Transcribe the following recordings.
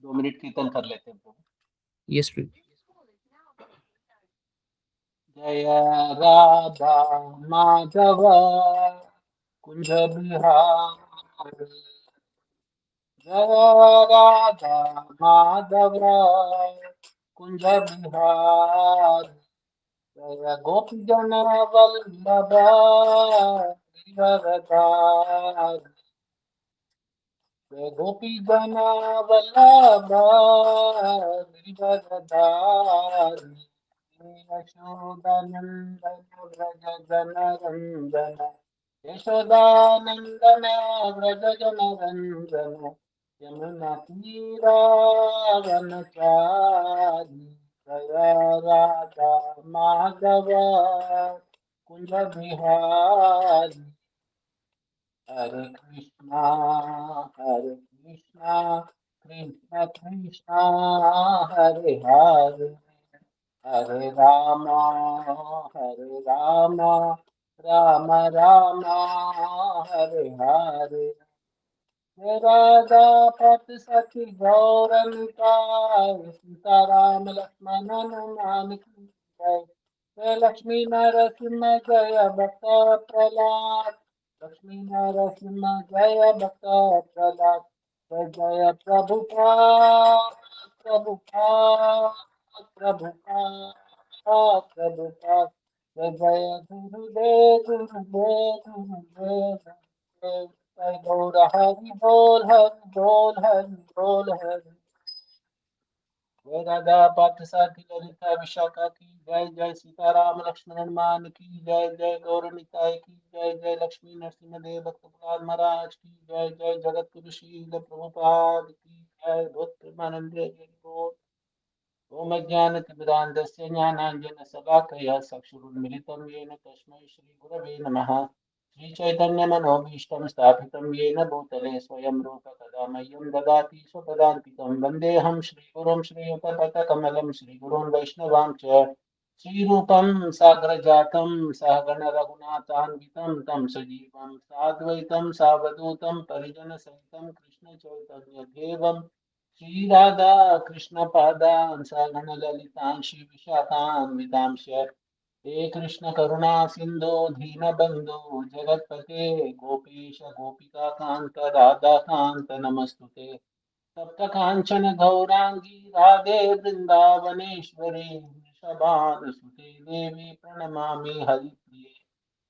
2 minute कीर्तन कर लेते हैं प्रभु। यस प्रभु। जय राधा माधव कुंज बिहार, जय राधा माधव कुंज बिहार, जय गोपी जन वल्लभ गिरिवरधार, जय गोपी जन वल्लभ गिरिवरधार, यशोदानंदन व्रज जनरंजन, यशोदानंदन व्रज जनरंजन, यमुना तीरावनचारी, जय राधा माधव कुंज बिहारी, हरे कृष्णा कृष्ण कृष्ण हरे हरे, हरे राम राम राम हरे हरे, राधा पति सखी गौरनिताय, सीताराम लक्ष्मण हनुमान की जय, जय लक्ष्मी नरसिंह जय भक्त प्रहलाद, लक्ष्मी नरसिंह जय भक्त प्रहलाद, जय जय प्रभुपाद प्रभुपाद प्रभुपाद प्रभुपाद, जय जय गुरुदेव गुरुदेव गुरुदेव, जय गौर हरि बोल हरि बोल हरि बोल हरि, जय राधा पार्थ सारथी ललिता विशाखा की जय, जय सीताराम लक्ष्मण हनुमान की जय, जय गौर निताय की जय, जय लक्ष्मी नरसिंह देव भक्त प्रहलाद महाराज की जय, जय जगत गुरु शील प्रभुपाद की जय, भक्त प्रेमानंद हरि बोल। ओम ज्ञानतिमिरान्धस्य ज्ञानाञ्जनशलाकया चक्षुरुन्मिलितं येन तस्मै श्रीगुरवे नमः। श्रीचैतन्यमनोभीष्टं स्थापितं येन भूतले स्वयं रूप कदा मह्यं ददाति स्वपदान्तिकं वन्देऽहं श्रीगुरुं श्रीयुतपथकमलं श्रीगुरून् वैष्णवांश्च श्रीरूपं साग्रजातं सहगण रघुनाथान्वितं तं सजीवं साद्वैतं सावधूतं परिजनसहितं कृष्णचैतन्यदेवं श्री राधा कृष्ण पादान सगण ललितां श्री विशाखान्वितांश, हे कृष्ण करुणा सिंधु दीन बंधु जगतपते गोपीश गोपिका कांत राधा कांत नमस्तुते, तप्त कांचन गौरांगी राधे वृंदावनेश्वरी, वृषभानुसुते देवी प्रणमामि हरिप्रिये,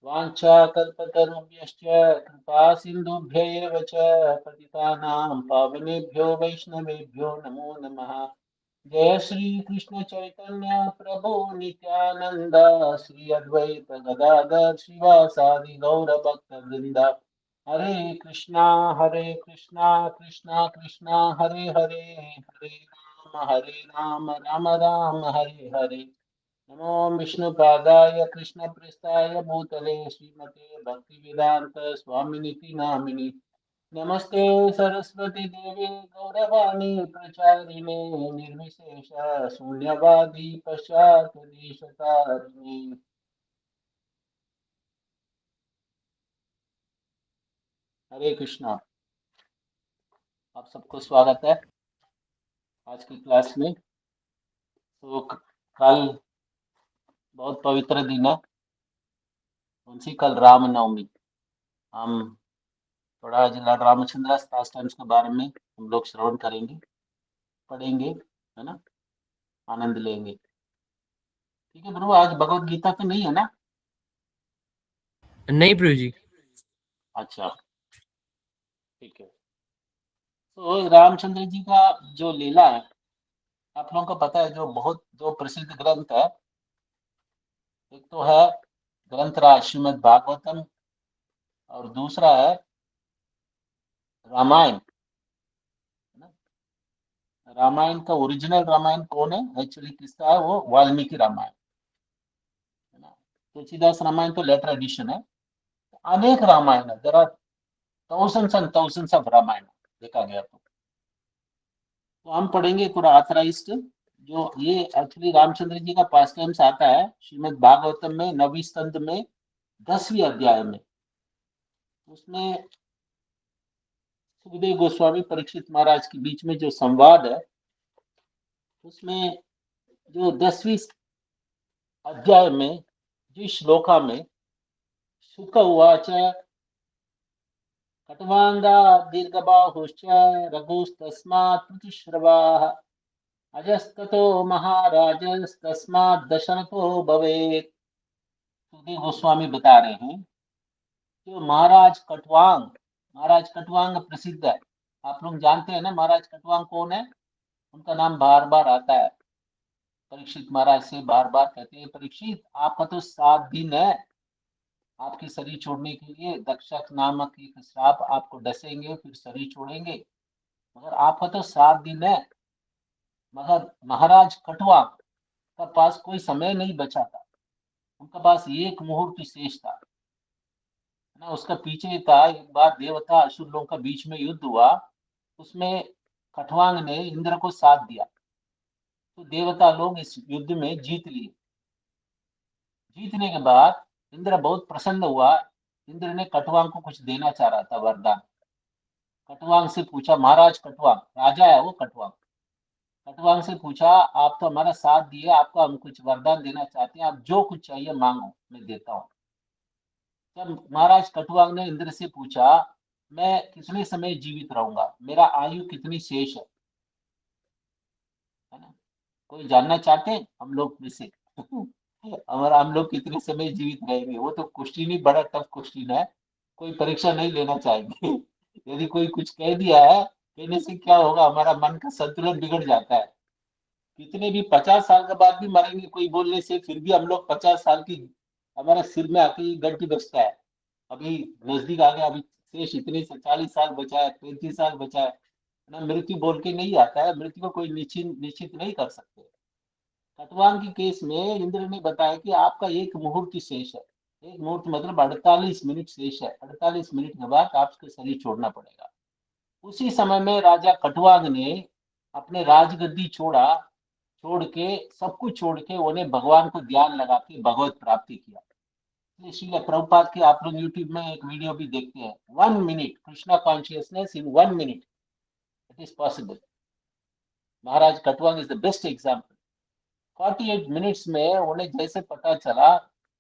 वाञ्छाकल्पतरुभ्यश्च कृपा सिन्धुभ्य एव च पतितानां पावनेभ्यो वैष्णवेभ्यो नमो नमः। जय श्री कृष्ण चैतन्य प्रभु नित्यानंद, श्री अद्वैत गदाधर शिवासादि गौर भक्त वृंद, हरे कृष्णा कृष्णा कृष्णा हरे हरे, हरे राम राम राम हरे हरे, नमो विष्णुपादाय कृष्णप्रेष्ठाय भूतले श्रीमते भक्तिवेदांत स्वामिनिति नामिनि, नमस्ते सरस्वती देवी गौरवाणी प्रचारिणे निर्विशेष शून्यवादी पश्चात् देशतारिणे। हरे कृष्णा। आप सबको स्वागत है आज की क्लास में। तो कल बहुत पवित्र दिन है, कौन सी? कल रामनवमी। हम थोड़ा जिला रामचंद्र पास्टम्स के बारे में हम लोग श्रवण करेंगे, पढ़ेंगे, है ना, आनंद लेंगे। ठीक है प्रभु, आज भगवत गीता तो नहीं है ना? नहीं प्रभु जी। अच्छा ठीक है। तो रामचंद्र जी का जो लीला है, आप लोगों को पता है, जो प्रसिद्ध ग्रंथ है, एक तो है ग्रंथ राज श्रीमद् भागवतम, और दूसरा है रामायण, है ना। रामायण का ओरिजिनल रामायण कौन है एक्चुअली, किसका है? वो वाल्मीकि रामायण, है ना। तुलसीदास रामायण तो लेटर एडिशन है। अनेक रामायण है, there are thousands and thousands of Ramayana देखा गया तो हम पढ़ेंगे पूरा ऑथराइज्ड। जो ये एक्चुअली रामचंद्र जी का पास टाइम्स आता है श्रीमद् भागवतम में, नवी स्कंद में, 10वीं अध्याय में। उसमें सुखदेव गोस्वामी परीक्षित महाराज के बीच में जो संवाद है, उसमें जो 10वीं अध्याय में जो श्लोका में शुक उवाच कट्वांगा दीर्घबाहुश्च रघुस्तस्मात् प्रतिश्रवाः अजस्ततो महाराजस्तस्मात् दशरथो भवेत्। सुखदेव गोस्वामी बता रहे हैं जो महाराज कटवांग प्रसिद्ध है। आप लोग जानते हैं ना महाराज कटवांग कौन है? उनका नाम बार बार आता है। परीक्षित महाराज से बार बार कहते हैं, परीक्षित आपका तो 7 दिन है आपकी शरीर छोड़ने के लिए, दक्षक नामक एक श्राप आपको डसेंगे फिर शरीर छोड़ेंगे, मगर आपका तो 7 दिन है। मगर महाराज कटवांग का पास कोई समय नहीं बचा था, उनका पास एक मुहूर्त शेष था ना। उसका पीछे था, एक बार देवता असुर लोगों का बीच में युद्ध हुआ, उसमें खटवांग ने इंद्र को साथ दिया, तो देवता लोग इस युद्ध में जीत लिए। जीतने के बाद इंद्र बहुत प्रसन्न हुआ। इंद्र ने कटवांग को कुछ देना चाह रहा था, वरदान। कटवांग से पूछा, महाराज कटवांग, राजा है वो कटवांग, कटवांग से पूछा आप तो हमारा साथ दिए, आपको हम कुछ वरदान देना चाहते हैं, आप जो कुछ चाहिए मांगो मैं देता हूँ। जब महाराज कटवांग ने इंद्र से पूछा मैं कितने समय जीवित रहूंगा, मेरा आयु कितनी शेष है ना, कोई जानना चाहते हैं हम लोग में से? और हम लोग कितने समय जीवित रहेंगे, वो तो क्वेश्चन ही बड़ा टफ क्वेश्चन है, कोई परीक्षा नहीं लेना चाहेंगे। यदि कोई कुछ कह दिया है, कहने से क्या होगा, हमारा मन का संतुलन बिगड़ जाता है। कितने भी 50 साल के बाद भी मरेंगे कोई बोलने से, फिर भी हम लोग 50 साल की हमारा सिर में आके ये घंटी बजता है, अभी नजदीक आ गया, अभी शेष इतने से 40 साल बचा है, 35 साल बचा है ना। मृत्यु बोल के नहीं आता है, मृत्यु को कोई निश्चित निश्चित नहीं कर सकते। खटवांग की केस में इंद्र ने बताया कि आपका एक मुहूर्त शेष है। एक मुहूर्त मतलब 48 मिनट शेष है, 48 मिनट के बाद आपको शरीर छोड़ना पड़ेगा। उसी समय में राजा कटवांग ने अपने राजगद्दी छोड़ के, सब कुछ छोड़ के उन्हें भगवान को ध्यान लगा के भगवत प्राप्ति किया। इसलिए प्रभुपाद के आप लोग यूट्यूब में एक वीडियो भी देखते हैं, 1 minute Krishna consciousness in 1 minute, it is possible. Maharaj Khatvanga is the best example. 48 minutes में उन्हें जैसे पता चला,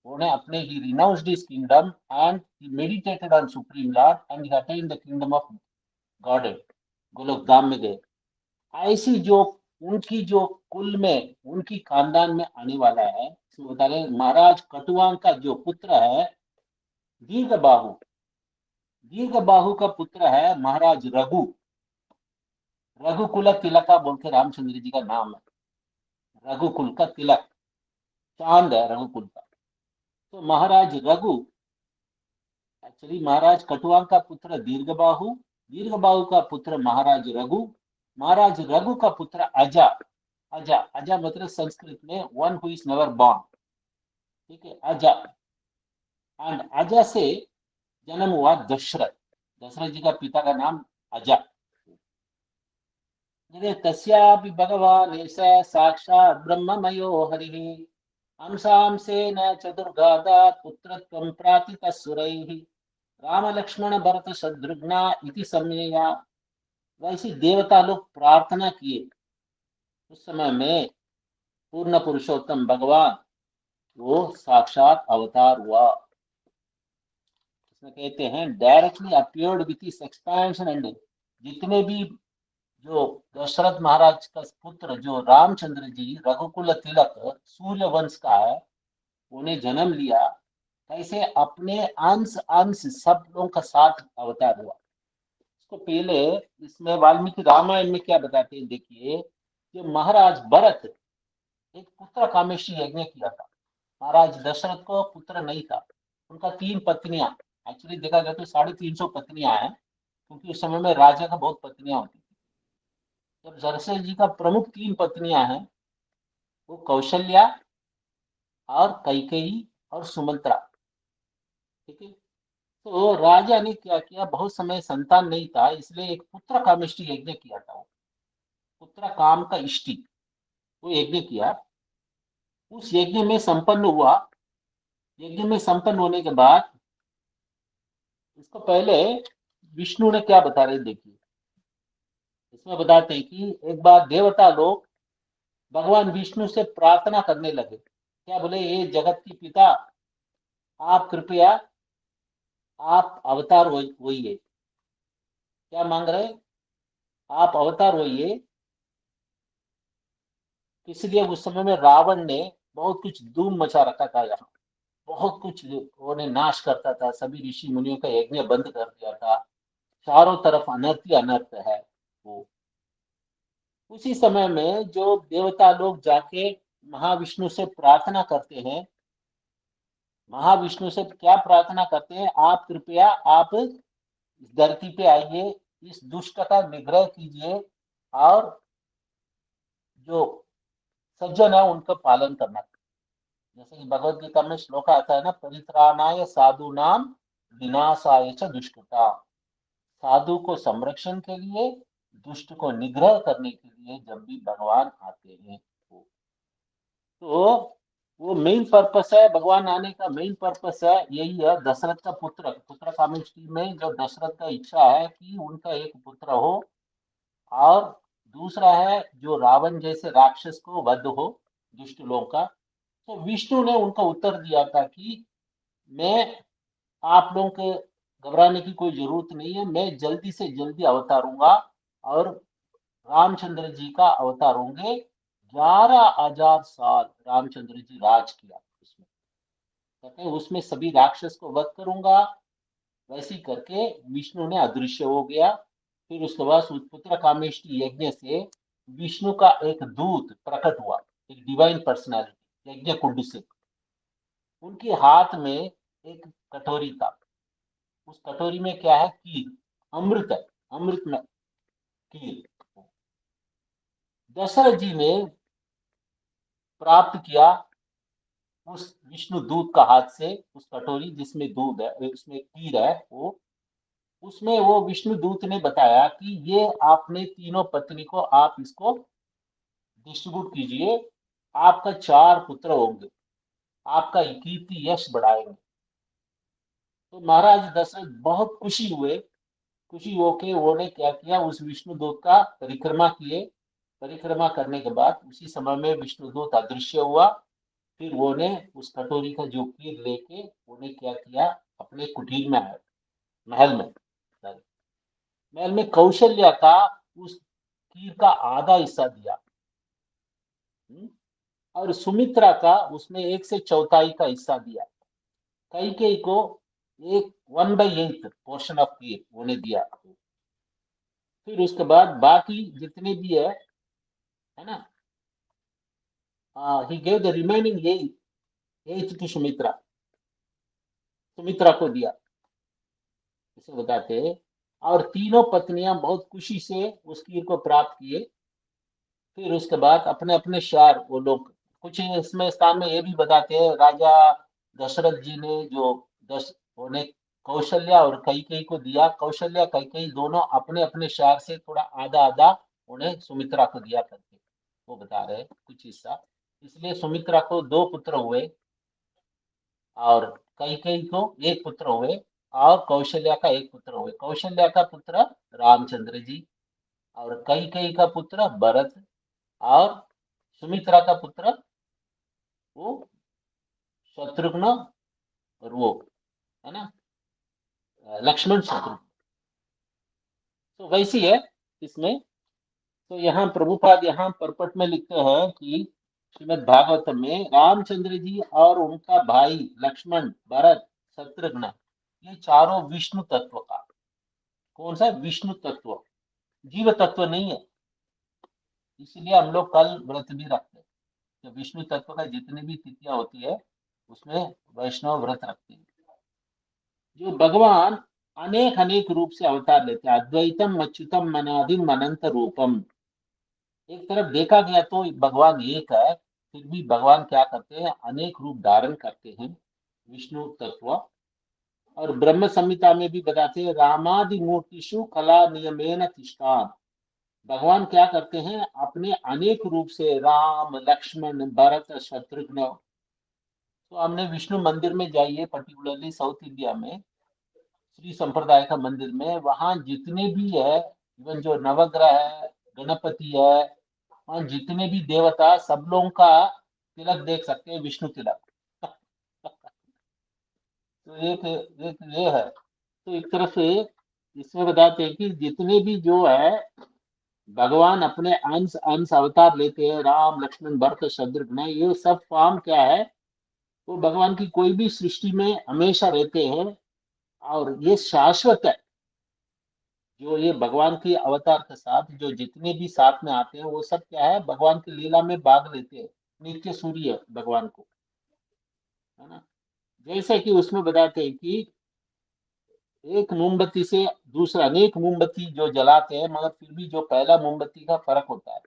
उन्हें अपने ही renounced his kingdom and he meditated on supreme lord and he attend the kingdom of godhead, Golok Dham में गए। ऐसी जो उनकी जो कुल में उनकी खानदान में आने वाला है, इसमें बता रहे महाराज कटुआंग का जो पुत्र है दीर्घबाहु, दीर्घबाहु का पुत्र है महाराज रघु। रघुकुल तिलका बोल के रामचंद्र जी का नाम है, रघुकुल का तिलक, चांद है रघुकुल का। तो महाराज रघु, एक्चुअली महाराज कटुआंग का पुत्र दीर्घबाहु, दीर्घबाहु का पुत्र महाराज रघु, महाराज रघु का पुत्र अजा। अजा, अजा मतलब संस्कृत में one who is never born, ठीक है, अजा। एंड अजा से जन्म हुआ दशरथ, दशरथ जी का पिता का नाम अजा। तस्यापि भगवान साक्षात् ब्रह्ममयो हरिः अंसांसेन चतुर्गादात् पुत्रत्वं प्रार्थितः सुरैः राम लक्ष्मण भरत शत्रुघ्ना इति सम्यया। वैसे देवता लोग प्रार्थना किए, उस समय में पूर्ण पुरुषोत्तम भगवान वो साक्षात अवतार हुआ। इसमें कहते हैं directly appeared with his expansion and, जितने भी जो दशरथ महाराज का पुत्र जो रामचंद्र जी रघुकुल तिलक सूर्य वंश का है, उन्हें जन्म लिया, कैसे अपने अंश अंश सब लोगों का साथ अवतार हुआ। इसको पहले इसमें वाल्मीकि रामायण में क्या बताते हैं देखिए, कि महाराज भरत एक पुत्र कामेष्टि यज्ञ किया था। महाराज दशरथ को पुत्र नहीं था, उनका 3 पत्नियां, एक्चुअली देखा जाए तो 350 पत्नियां हैं, क्योंकि उस समय में राजा का बहुत पत्नियां होती थी। जब दशरथ जी का प्रमुख 3 पत्नियां हैं, वो कौशल्या और कैकेयी और सुमंत्रा, ठीक है। तो राजा ने क्या किया, बहुत समय संतान नहीं था, इसलिए एक पुत्र कामेष्टि यज्ञ किया था। वो पुत्र काम का इष्टि वो यज्ञ किया। उस यज्ञ में संपन्न हुआ। यज्ञ में संपन्न होने के बाद इसको पहले विष्णु ने क्या बता रहे देखिए, इसमें बताते हैं कि एक बार देवता लोग भगवान विष्णु से प्रार्थना करने लगे। क्या बोले, ये जगत की पिता, आप कृपया आप अवतार होइए। क्या मांग रहे, आप अवतार होइए। इसलिए उस समय में रावण ने बहुत कुछ धूम मचा रखा था यहाँ, बहुत कुछ वो ने नाश करता था, सभी ऋषि मुनियों का यज्ञ बंद कर दिया था, चारों तरफ अनर्थ ही अनर्थ है वो। उसी समय में जो देवता लोग जाके महाविष्णु से प्रार्थना करते हैं, महाविष्णु से क्या प्रार्थना करते हैं, आप कृपया आप इस धरती पे आइए, इस दुष्ट का निग्रह कीजिए, और जो सज्जन है उनका पालन करना। जैसे कि भगवत गीता में श्लोक आता है ना, परित्राणाय साधु नाम विनाशाय च दुष्कृता। साधु को संरक्षण के लिए, दुष्ट को निग्रह करने के लिए जब भी भगवान आते हैं तो वो मेन पर्पस है, भगवान आने का मेन पर्पस है यही है, दशरथ का पुत्र, पुत्र कामेष्टि में जो दशरथ का इच्छा है कि उनका एक पुत्र हो, और दूसरा है जो रावण जैसे राक्षस को वध हो, दुष्ट लोगों का। तो विष्णु ने उनका उत्तर दिया था कि मैं, आप लोगों के घबराने की कोई जरूरत नहीं है, मैं जल्दी से जल्दी अवतारूंगा, और रामचंद्र जी का अवतार होंगे। 11,000 साल रामचंद्र जी राज किया उसमें, कहते हैं उसमें सभी राक्षस को वध करूंगा। वैसे ही करके विष्णु ने अदृश्य हो गया। फिर उसके बाद पुत्र कामेष्टि यज्ञ से विष्णु का एक दूत प्रकट हुआ, एक डिवाइन पर्सनालिटी यज्ञ कुंड से। उनके हाथ में एक कटोरी था, उस कटोरी में क्या है, कीर, अमृत है, अमृत में कीर। दशरथ जी ने प्राप्त किया उस विष्णु दूत का हाथ से, उस कटोरी जिसमें दूध है, उसमें कीर है वो, उसमें वो विष्णु दूत ने बताया कि ये आपने तीनों पत्नी को आप इसको डिस्ट्रीब्यूट कीजिए, आपका 4 पुत्र होंगे, आपका कीर्ति यश बढ़ाएंगे। तो महाराज दशरथ बहुत खुशी हुए, खुशी होके उन्होंने क्या किया, उस विष्णुदूत का परिक्रमा किए। परिक्रमा करने के बाद उसी समय में विष्णुदूत अदृश्य हुआ। फिर वो ने उस कटोरी का जो खीर लेके उन्हें क्या किया, अपने कुटीर में आया, महल में, महल में कौशल्या का उस खीर का आधा हिस्सा दिया। हम्म? और सुमित्रा का उसमें 1/4 का हिस्सा दिया। कई को एक 1/8 पोर्शन ऑफ खीर उन्हें दिया। फिर उसके बाद बाकी जितने भी है ना, he gave the remaining 8 to Sumitra, Sumitra को दिया, इसे बताते हैं। और तीनों पत्नियां बहुत खुशी से उस खीर को प्राप्त किए। फिर उसके बाद अपने अपने शहर वो लोग, कुछ इसमें स्थान में ये भी बताते हैं, राजा दशरथ जी ने जो दस उन्हें कौशल्या और कैकेयी को दिया, कौशल्या कैकेयी दोनों अपने अपने शहर से थोड़ा आधा आधा उन्हें सुमित्रा को दिया करके, वो बता रहे हैं कुछ हिस्सा। इसलिए सुमित्रा को 2 पुत्र हुए, और कैकेयी को एक पुत्र हुए, और कौशल्या का एक पुत्र हुए। कौशल्या का पुत्र रामचंद्र जी, और कैकेयी का पुत्र भरत, और सुमित्रा का पुत्र वो शत्रुघ्न, और वो है ना, लक्ष्मण शत्रुघ्न। तो वैसी है इसमें। तो यहाँ प्रभुपाद यहाँ परपट में लिखते हैं कि श्रीमद् भागवत में रामचंद्र जी और उनका भाई लक्ष्मण, भरत, शत्रुघ्न, ये चारों विष्णु तत्व का, कौन सा विष्णु तत्व, जीव तत्व नहीं है। इसलिए हम लोग कल व्रत भी रखते हैं, जो विष्णु तत्व का जितनी भी तिथियां होती है उसमें वैष्णव व्रत रखते हैं। जो भगवान अनेक अनेक रूप से अवतार लेते हैं, अद्वैतम अच्युतम अनादिम अनंत रूपम। एक तरफ देखा गया तो भगवान एक है, फिर भी भगवान क्या करते हैं, अनेक रूप धारण करते हैं, विष्णु तत्व। और ब्रह्म संहिता में भी बताते हैं, रामादि मूर्तिषु कला नियमेन तिष्ठान। भगवान क्या करते हैं, अपने अनेक रूप से राम, लक्ष्मण, भरत, शत्रुघ्न। तो हमने विष्णु मंदिर में जाइए, पर्टिकुलरली साउथ इंडिया में श्री संप्रदाय का मंदिर में, वहां जितने भी है इवन जो नवग्रह है, गणपति है, और जितने भी देवता, सब लोगों का तिलक देख सकते हैं, विष्णु तिलक। तो एक एक ये है। तो एक तरफ से इसमें बताते हैं कि जितने भी जो है भगवान अपने अंश अंश अवतार लेते हैं, राम लक्ष्मण भरत शत्रुघ्न, ये सब फॉर्म क्या है, वो भगवान की कोई भी सृष्टि में हमेशा रहते हैं, और ये शाश्वत है। जो ये भगवान के अवतार के साथ जो जितने भी साथ में आते हैं, वो सब क्या है, भगवान की लीला में भाग लेते हैं, नित्य सूर्य भगवान को, है ना। जैसे कि उसमें बताते हैं कि एक मोमबत्ती से दूसरा अनेक मोमबत्ती जो जलाते हैं, मगर फिर भी जो पहला मोमबत्ती का फर्क होता है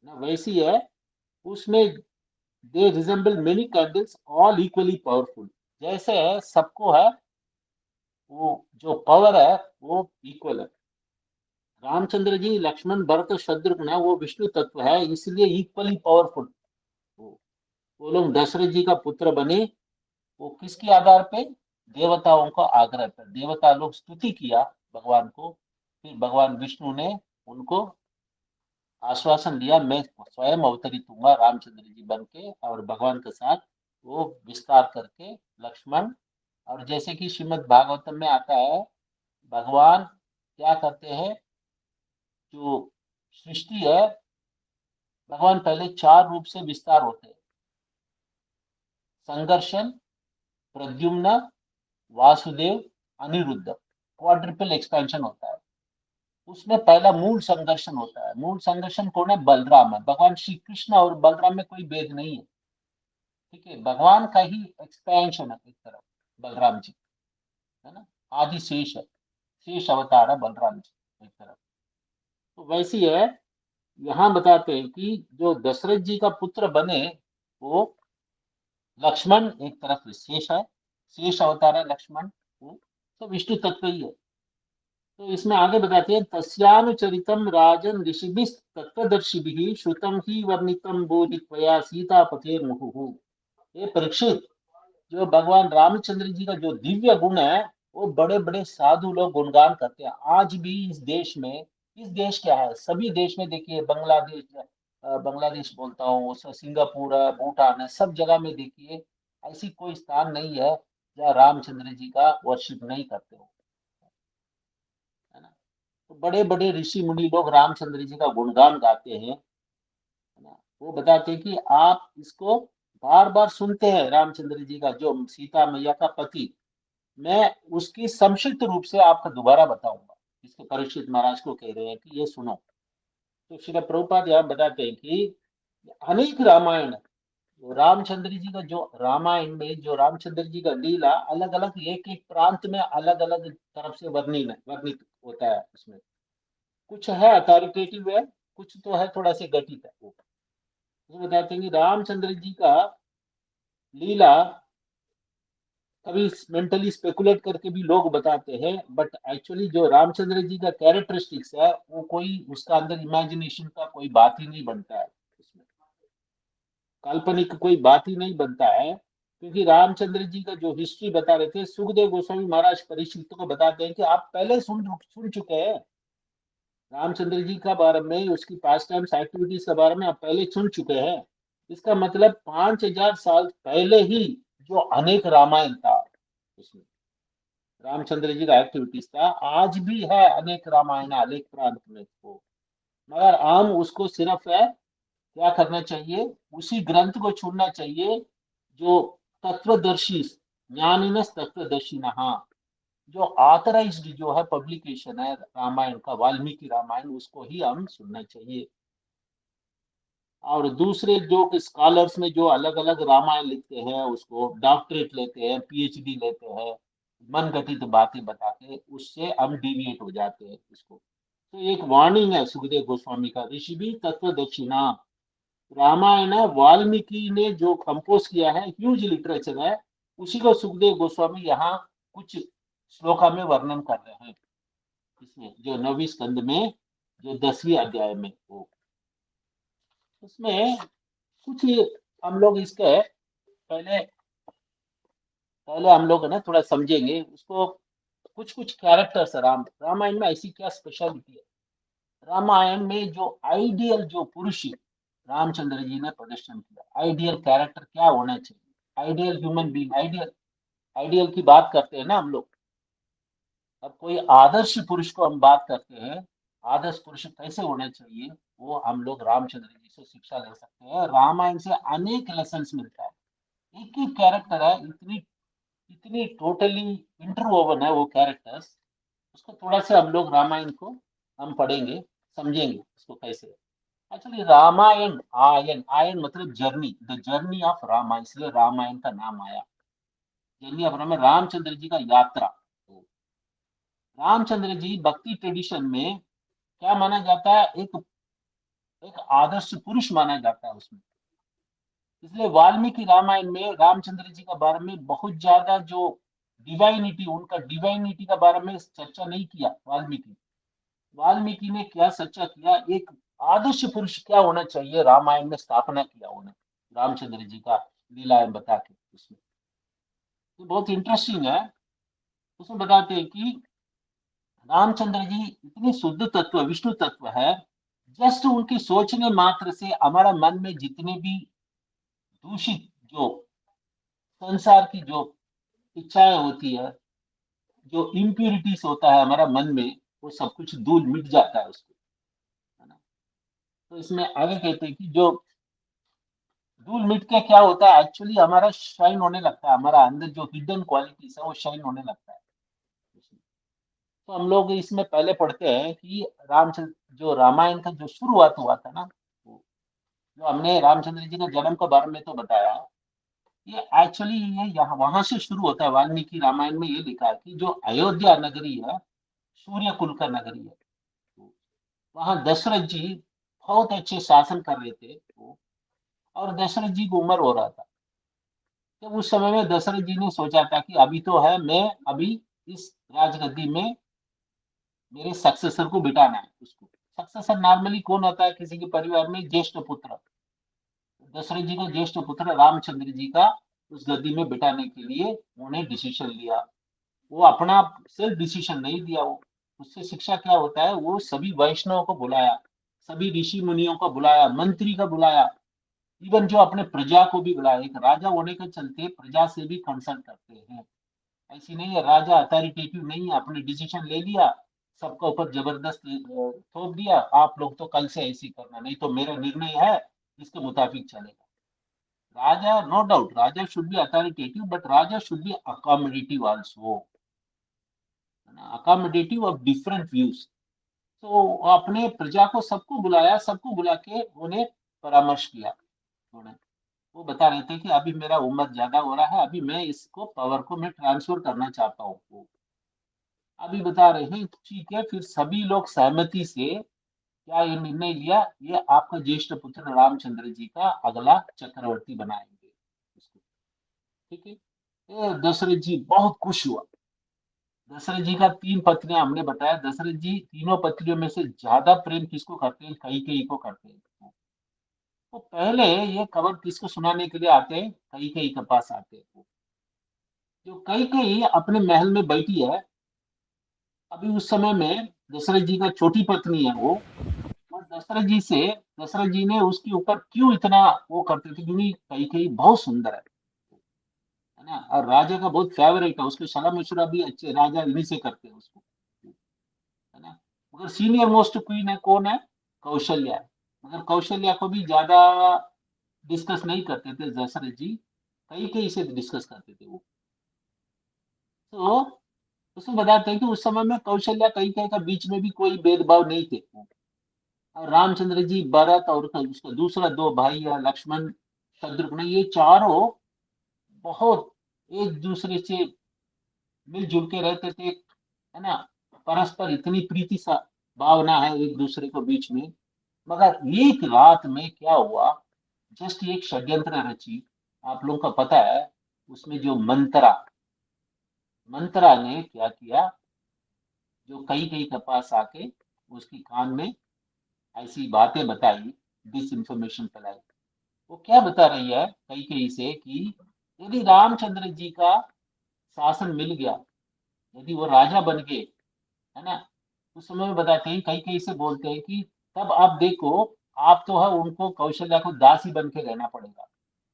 ना, वैसी है। उसमें they resemble many candles all equally powerful. जैसे है सबको है, वो जो पावर है वो इक्वल है। रामचंद्र जी, लक्ष्मण भरत शत्रुघ्न, वो विष्णु तत्व है, इसलिए इक्वली पावरफुल। वो वो लोग दशरथ जी का पुत्र बने, वो किसके आधार पे, देवताओं का आग्रह पर। देवता लोग स्तुति किया भगवान को, फिर भगवान विष्णु ने उनको आश्वासन दिया, मैं स्वयं अवतरित हूंगा रामचंद्र जी बन के, और भगवान के साथ वो विस्तार करके लक्ष्मण। और जैसे कि श्रीमद् भागवतम में आता है, भगवान क्या करते हैं, जो सृष्टि है, भगवान पहले चार रूप से विस्तार होते हैं: संघर्षण, प्रद्युम्न, वासुदेव, अनिरुद्ध। क्वाड्रिपल एक्सपेंशन होता है। उसमें पहला मूल संघर्षण होता है। मूल संघर्षण कौन है, बलराम है। भगवान श्री कृष्ण और बलराम में कोई भेद नहीं है, ठीक है, भगवान का ही एक्सपेंशन है एक तरफ, बलराम जी, है ना। आदि शेष है, शेष अवतार है बलराम जी एक तरफ। तो वैसी है, यहाँ बताते हैं कि जो दशरथ जी का पुत्र बने, वो लक्ष्मण एक तरफ शेष है, शेष अवतार है लक्ष्मण, वो तो विष्णु तत्व ही है। तो इसमें आगे बताते हैं, तस्यानुचरितम राजन ऋषिभिः तत्वदर्शिभिः श्रुतम ही वर्णितम बोधि त्वया सीतापते मुहुः। ये परीक्षित, जो भगवान रामचंद्र जी का जो दिव्य गुण है, वो बड़े बड़े साधु लोग गुणगान करते हैं आज भी इस देश में। इस देश क्या है, सभी देश में देखिए, बांग्लादेश, बांग्लादेश बोलता हूँ, सिंगापुर है, भूटान है, सब जगह में देखिए, ऐसी कोई स्थान नहीं है जहाँ रामचंद्र जी का वर्शिप नहीं करते हो, है ना। तो बड़े बड़े ऋषि मुनि लोग रामचंद्र जी का गुणगान गाते हैं, है ना। वो बताते हैं कि आप इसको बार बार सुनते हैं, रामचंद्र जी का जो सीता मैया का पति, मैं उसकी संक्षिप्त रूप से आपको दोबारा बताऊंगा। इसके परीक्षित महाराज को कह रहे हैं कि ये सुनो। तो श्री प्रभुपाद यहाँ बताते हैं कि अनेक रामायण है। वो रामचंद्र जी का जो रामायण में जो रामचंद्र जी का लीला, अलग अलग एक एक प्रांत में अलग अलग तरफ से वर्णित होता है उसमें। कुछ है अथॉरिटेटिव है, कुछ तो है थोड़ा सा घटित है। वो तो बताते हैं कि रामचंद्र जी का लीला कभी मेंटली स्पेकुलेट करके भी लोग बताते हैं, बट एक्चुअली जो रामचंद्र जी का कैरेक्टरिस्टिक्स है, वो कोई उसका अंदर इमेजिनेशन का कोई बात ही नहीं बनता है उसमें, काल्पनिक कोई बात ही नहीं बनता है। क्योंकि रामचंद्र जी का जो हिस्ट्री बता रहे थे, सुखदेव गोस्वामी महाराज परीक्षित को बताते हैं कि आप पहले सुन चुके हैं रामचंद्र जी का बारे में, उसकी पास टाइम्स एक्टिविटीज के बारे में आप पहले सुन चुके हैं। इसका मतलब 5,000 साल पहले ही जो अनेक रामायण था उसमें रामचंद्र जी का एक्टिविटीज था, आज भी है अनेक रामायण अनेक प्रांत में को। मगर हम उसको सिर्फ है क्या करना चाहिए, उसी ग्रंथ को छोड़ना चाहिए जो तत्वदर्शी, ज्ञानिनस तत्वदर्शिनः, जो ऑथराइज्ड जो है पब्लिकेशन है रामायण का, वाल्मीकि रामायण, उसको ही हम सुनना चाहिए। और दूसरे जो स्कॉलर्स में जो अलग अलग रामायण लिखते हैं, उसको डॉक्टरेट लेते हैं, पीएचडी लेते हैं, मन गठित बातें बता के, उससे हम डिविएट हो जाते हैं इसको। तो एक वार्निंग है सुखदेव गोस्वामी का, ऋषि भी तत्व दक्षिणा। रामायण है, वाल्मीकि ने जो कंपोज किया है, ह्यूज लिटरेचर है, उसी को सुखदेव गोस्वामी यहाँ कुछ श्लोका में वर्णन कर रहे हैं, इसमें जो 9वीं स्कंद में, जो 10वीं अध्याय में, वो उसमें कुछ हम लोग इसके पहले पहले हम लोग है ना थोड़ा समझेंगे उसको। कुछ कुछ कैरेक्टर्स है रामायण में, ऐसी क्या स्पेशलिटी है, रामायण में जो आइडियल जो पुरुष रामचंद्र जी ने प्रदर्शन किया, आइडियल कैरेक्टर क्या होना चाहिए, ideal human being, ideal ideal की बात करते हैं ना हम लोग। अब कोई आदर्श पुरुष को हम बात करते हैं, आदर्श पुरुष कैसे होना चाहिए, वो हम लोग रामचंद्र जी से शिक्षा ले सकते हैं। रामायण से अनेक लेसन्स मिलता है। एक ही कैरेक्टर है, इतनी इतनी टोटली इंटरवोवन है वो कैरेक्टर्स। उसको थोड़ा सा हम लोग रामायण को हम पढ़ेंगे, समझेंगे उसको कैसे। एक्चुअली रामायण, आयन आयन मतलब journey, the journey of Ramayana, इसलिए रामायण का नाम आया। जर्नी ऑफ रामायण, रामचंद्र जी का यात्रा। तो रामचंद्र जी भक्ति ट्रेडिशन में क्या माना जाता है, एक एक आदर्श पुरुष माना जाता है उसमें। इसलिए वाल्मीकि रामायण में रामचंद्र जी के बारे में बहुत ज्यादा जो डिवाइनिटी, उनका डिवाइनिटी के बारे में चर्चा नहीं किया वाल्मीकि। वाल्मीकि ने क्या सच्चा किया, एक आदर्श पुरुष क्या होना चाहिए रामायण में स्थापना किया उन्हें, रामचंद्र जी का लीलाएं बता के उसमें। तो बहुत इंटरेस्टिंग है। उसमें बताते हैं कि रामचंद्र जी इतने शुद्ध तत्व, विष्णु तत्व है। जस्ट उनकी सोचने मात्र से हमारा मन में जितने भी दूषित जो संसार की जो इच्छाएं होती है, जो इम्प्यूरिटीज होता है हमारा मन में, वो सब कुछ धूल मिट जाता है उसको, है ना। तो इसमें आगे कहते हैं कि जो धूल मिट के क्या होता है, एक्चुअली हमारा शाइन होने लगता है, हमारा अंदर जो हिडन क्वालिटीज है वो शाइन होने लगता है। तो हम लोग इसमें पहले पढ़ते हैं कि रामचंद्र जो रामायण का जो शुरुआत हुआ था ना, जो हमने रामचंद्र जी के जन्म के बारे में तो बताया, ये एक्चुअली ये यहाँ वहां से शुरू होता है। वाल्मीकि रामायण में ये लिखा है कि जो अयोध्या नगरी है, सूर्य कुल का नगरी है। तो वहां दशरथ जी बहुत अच्छे शासन कर रहे थे वो, और दशरथ जी की उम्र हो रहा था। तो उस समय में दशरथ जी ने सोचा था कि अभी तो है, मैं अभी इस राजगद्दी में मेरे सक्सेसर को बिठाना है उसको। सक्सेसर नॉर्मली कौन होता है किसी के परिवार में, ज्येष्ठ पुत्र। दशरथ जी का ज्येष्ठ पुत्र रामचंद्र जी का उस गद्दी में बिठाने के लिए उन्होंने डिसीजन लिया। वो अपना सेल्फ डिसीजन नहीं दिया, वो उससे शिक्षा क्या होता है, वो सभी वैष्णव को बुलाया, सभी ऋषि मुनियों को बुलाया, मंत्री को बुलाया, इवन जो अपने प्रजा को भी बुलाया। एक राजा होने के चलते प्रजा से भी कंसल्ट करते हैं। ऐसी नहीं है राजा अथॉरिटेटिव नहीं है, आपने डिसीजन ले लिया, सबका ऊपर जबरदस्त थोप दिया, आप लोग तो कल से ऐसे ही करना, नहीं तो मेरा निर्णय है इसके मुताबिक चलेगा। Raja, no doubt raja should be authoritative, but raja should be accommodative also, accommodative of different views. तो अपने प्रजा को सबको बुलाया, सबको बुला के उन्हें परामर्श किया उन्हें। वो बता रहे थे कि अभी मेरा उम्र ज्यादा हो रहा है, अभी मैं इसको पावर को मैं ट्रांसफर करना चाहता हूँ। अभी बता रहे हैं ठीक है, फिर सभी लोग सहमति से क्या ये निर्णय लिया, ये आपका ज्येष्ठ पुत्र रामचंद्र जी का अगला चक्रवर्ती बनाएंगे उसको। ठीक है। ये दशरथ जी बहुत खुश हुआ। दशरथ जी का तीन पत्नियां हमने बताया, दशरथ जी तीनों पत्नियों में से ज्यादा प्रेम किसको करते हैं, कैकेयी को करते हैं। तो पहले ये खबर किसको सुनाने के लिए आते हैं, कैकेयी के पास आते हैं। जो कैकेयी अपने महल में बैठी है, अभी उस समय में दशरथ जी का छोटी पत्नी है वो, और दशरथ जी ने उसके ऊपर क्यों इतना वो करते थे, क्योंकि कैकेयी बहुत सुंदर है ना, और राजा का बहुत फेवरेट है, उसके सलाह मशुरा भी अच्छे राजा इन्हीं से करते हैं उसको, है ना। मगर सीनियर मोस्ट क्वीन है कौन है, कौशल्या है। मगर कौशल्या को भी ज्यादा डिस्कस नहीं करते थे दशरथ जी, कई कई से डिस्कस करते थे वो। तो उसमें बताते हैं कि उस समय में कौशल्या कई कई का बीच में भी कोई भेदभाव नहीं थे। और रामचंद्र जी, भरत और उसका दूसरा दो भाई है लक्ष्मण, शत्रुघ्न, ये चारों बहुत एक दूसरे से मिलजुल के रहते थे, है ना। परस्पर इतनी प्रीति सा भावना है एक दूसरे को बीच में। मगर एक रात में क्या हुआ, जस्ट एक षड्यंत्र रची, आप लोगों को पता है, उसमें जो मंत्रा मंत्रा ने क्या किया, जो कई कई के पास आके उसकी कान में ऐसी बातें बताई, डिस इंफॉर्मेशन फैलाई। वो क्या बता रही है कई कई से कि यदि रामचंद्र जी का शासन मिल गया, यदि वो राजा बन गए, है ना, उस समय में बताते हैं, कई कई से बोलते हैं कि तब आप देखो, आप तो है उनको कौशल्या को दासी बन के रहना पड़ेगा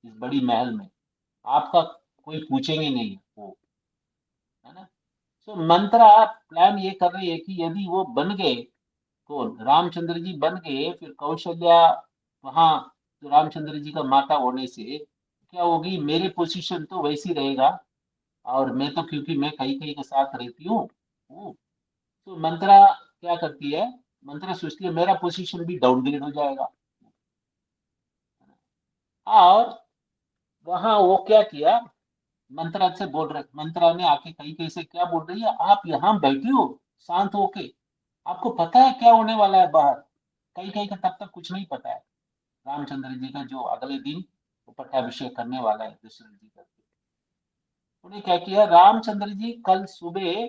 इस बड़ी महल में, आपका कोई पूछेंगे नहीं वो, है ना। तो मंत्रा प्लान ये कर रही है कि यदि वो बन गए, तो रामचंद्र जी बन गए, फिर कौशल्या वहां, तो रामचंद्र जी का माता होने से क्या होगी, मेरे पोजीशन तो वैसी रहेगा, और मैं तो क्योंकि मैं कहीं कहीं के साथ रहती हूँ, तो मंत्रा क्या करती है, मंत्रा सोचती है मेरा पोजीशन भी डाउनग्रेड हो जाएगा। और वहां वो क्या किया, मंत्रा से बोल रहे, मंत्रा ने आके कहीं कहीं से क्या बोल रही है, आप यहाँ बैठी हो शांत होके, आपको पता है क्या होने वाला है बाहर। कहीं कहीं का तब तक कुछ नहीं पता है रामचंद्र जी का, जो अगले दिन वो पट्टाभिषेक करने वाला है दशरथ जी का। उन्हें क्या किया, रामचंद्र जी कल सुबह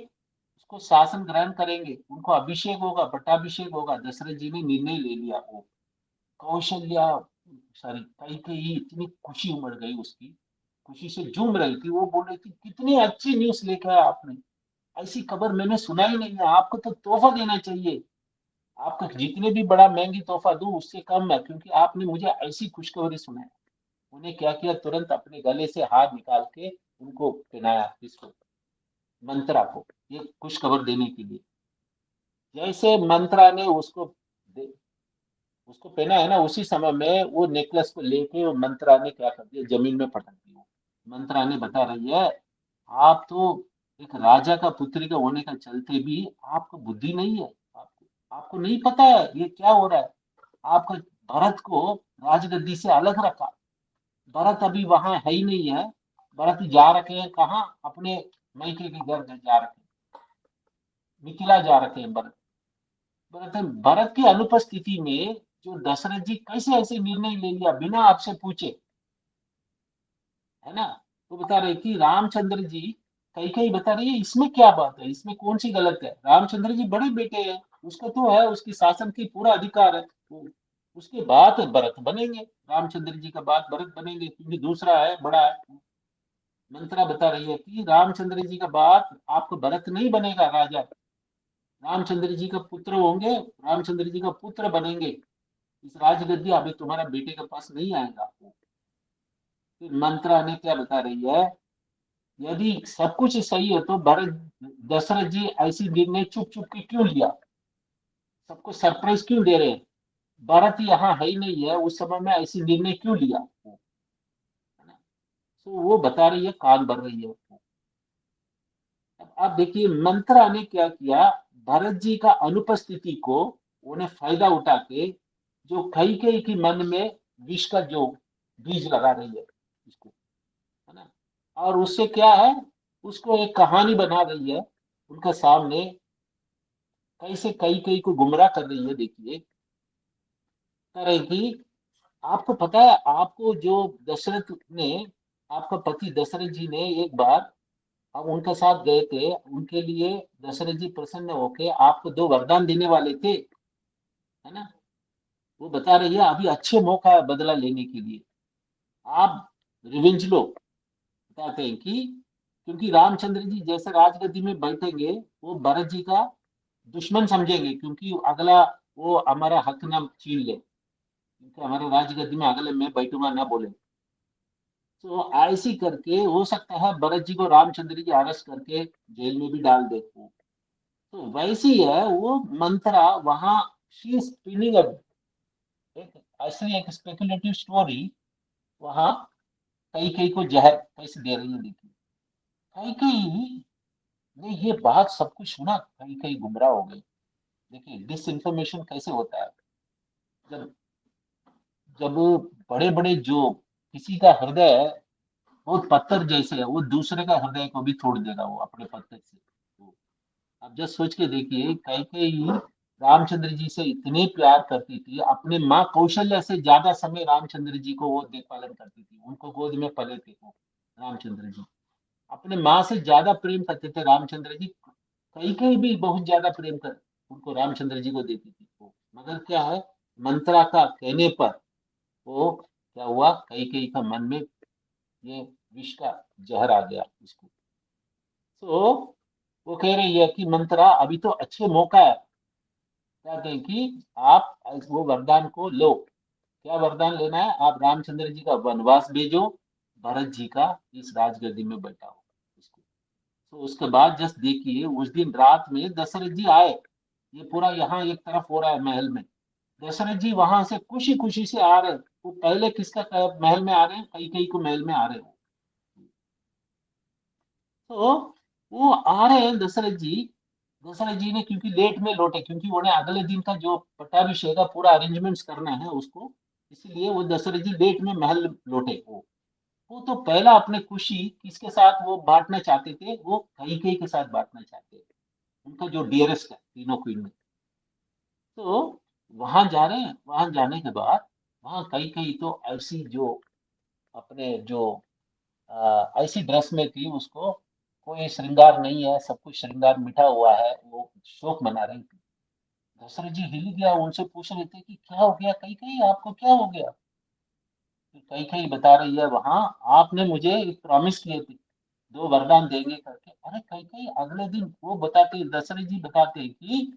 उसको शासन ग्रहण करेंगे, उनको अभिषेक होगा, पट्टाभिषेक होगा, दशरथ जी ने निर्णय ले लिया। वो कौशल्या, सॉरी कैकेयी, इतनी खुशी उमड़ गई उसकी, खुशी से झूम रही थी, वो बोल रही थी कितनी अच्छी न्यूज लेकर आए आपने, ऐसी खबर मैंने सुना ही नहीं है, आपको तो तोहफा देना चाहिए, आपको जितने भी बड़ा महंगी तोहफा दूं उससे कम है, क्योंकि आपने मुझे ऐसी खुशखबरी सुनाई। उन्हें क्या किया, तुरंत अपने गले से हाथ निकाल के उनको पहनाया, इसको, मंत्रा को, ये खुशखबर देने के लिए। जैसे मंत्रा ने उसको पहना है ना, उसी समय में वो नेकलेस को लेके वो मंत्रा ने क्या कर दिया, जमीन में पटक दिया। मंत्रा ने बता रही है, आप तो एक राजा का पुत्री का होने का चलते भी आपको बुद्धि नहीं है, आपको आपको नहीं पता है ये क्या हो रहा है, आपका भरत को राजगद्दी से अलग रखा, भरत अभी वहां है ही नहीं है, भरत जा रखे हैं कहाँ, अपने मैके के घर जा रखे हैं, मिथिला जा रखे हैं भरत। भरत भरत की अनुपस्थिति में जो दशरथ जी कैसे ऐसे निर्णय ले लिया बिना आपसे पूछे, है ना। तो बता रहे कि रामचंद्र जी, कई कई बता रही है इसमें क्या बात है, इसमें कौन सी गलत है, रामचंद्र जी बड़े बेटे हैं, उसका तो है, उसकी शासन की पूरा अधिकार है, उसके बाद भरत बनेंगे, रामचंद्र जी का बाद भरत बनेंगे, क्योंकि दूसरा है, बड़ा है। मंत्रा बता रही है कि रामचंद्र जी का बाद आपको भरत नहीं बनेगा राजा, रामचंद्र जी का पुत्र होंगे, रामचंद्र जी का पुत्र बनेंगे, इस राजगद्दी अभी तुम्हारा बेटे के पास नहीं आएगा। फिर मंत्रा ने क्या बता रही है, यदि सब कुछ सही है तो भरत, दशरथ जी ऐसी निर्णय चुप चुप के क्यों लिया, सबको सरप्राइज क्यों दे रहे हैं, भरत यहाँ है ही नहीं है, उस समय में ऐसी निर्णय क्यों लिया, है ना। तो वो बता रही है, कान भर रही है। अब आप देखिए मंत्रा ने क्या किया, भरत जी का अनुपस्थिति को उन्हें फायदा उठा के, जो कई कई की मन में विष का जो बीज लगा रही है इसको, है ना। और उससे क्या है, उसको एक कहानी बना रही है उनका सामने, कैसे कई कई को गुमराह कर रही है, देखिए तरह की। आपको पता है, आपको जो दशरथ ने, आपका पति दशरथ जी ने एक बार, अब उनके साथ गए थे, उनके लिए दशरथ जी प्रसन्न होके आपको दो वरदान देने वाले थे, है ना। वो बता रही है अभी अच्छे मौका है बदला लेने के लिए, आप रिवेंज लो। बताते हैं कि क्योंकि रामचंद्र जी जैसे राजगद्दी में बैठेंगे, वो भरत जी का दुश्मन समझेंगे, क्योंकि अगला वो हमारा हक ना छीन ले, क्योंकि हमारे राजगद्दी में अगले मैं बैठूंगा ना बोले, तो ऐसी करके हो सकता है भरत जी को रामचंद्र जी अरेस्ट करके जेल में भी डाल दे। तो वैसी है वो मंत्रा वहां, शी स्पिनिंग एक ऐसी एक स्पेकुलेटिव स्टोरी वहां, कई कई को जहर कैसे दे रही है, देखिए कई कई ने ये बात सब कुछ सुना, कई कई गुमराह हो गई। देखिए डिस इन्फॉर्मेशन कैसे होता है, जब जब बड़े बड़े जो, किसी का हृदय बहुत पत्थर जैसे है, वो दूसरे का हृदय को भी तोड़ देगा वो अपने पत्थर से। तो आप जस्ट सोच के देखिए, कैकेयी रामचंद्र जी से इतने प्यार करती थी, अपने माँ कौशल्या से ज्यादा समय रामचंद्र जी को वो देखभाल करती थी, उनको गोद में पले थे वो रामचंद्र जी, अपने माँ से ज्यादा प्रेम करते थे रामचंद्र जी, कैकेयी भी बहुत ज्यादा प्रेम कर उनको रामचंद्र जी को देती थी वो, मगर क्या है, मंत्रा का कहने पर वो क्या हुआ, कैकेयी का मन में ये विष का जहर आ गया उसको। तो वो कह रही है कि मंत्रा अभी तो अच्छे मौका है, कहते हैं कि आप वो वरदान को लो। क्या वरदान लेना है? आप रामचंद्र जी का वनवास भेजो, भरत जी का इस राजगद्दी में बैठाओ उसको। तो उसके बाद जस्ट देखिए, उस दिन रात में दशरथ जी आए। ये पूरा यहाँ एक तरफ हो रहा है महल में। दशरथ जी वहां से खुशी खुशी से आ रहे हैं। वो पहले किसका महल में आ रहे हैं? कई को महल में आ रहे हो। तो वो आ रहे हैं दशरथ जी। दशरथ जी ने क्योंकि लेट में लौटे, क्योंकि उन्हें अगले दिन का जो पट्टाभिषेक का पूरा अरेंजमेंट्स करना है उसको, इसलिए वो दशरथ जी लेट में महल लौटे। वो तो पहला अपने खुशी किसके साथ वो बांटना चाहते थे? वो कई के साथ बांटना चाहते थे, उनका जो डियरेस्ट है तीनों क्वीन में। तो वहां जा रहे हैं, वहां जाने के बाद वहां कई तो ऐसी जो अपने जो ऐसी ड्रेस में थी, उसको कोई श्रृंगार नहीं है, सब कुछ श्रृंगार मिटा हुआ है, वो शोक मना रही थी। दशरथ जी हिल गया, उनसे पूछ रहे थे कि क्या हो गया कई कई, आपको क्या हो गया? तो कई कई बता रही है, वहां आपने मुझे एक प्रॉमिस किए थे, दो वरदान देंगे करके। अरे कई कई अगले दिन वो बताते, दशरथ जी बताते कि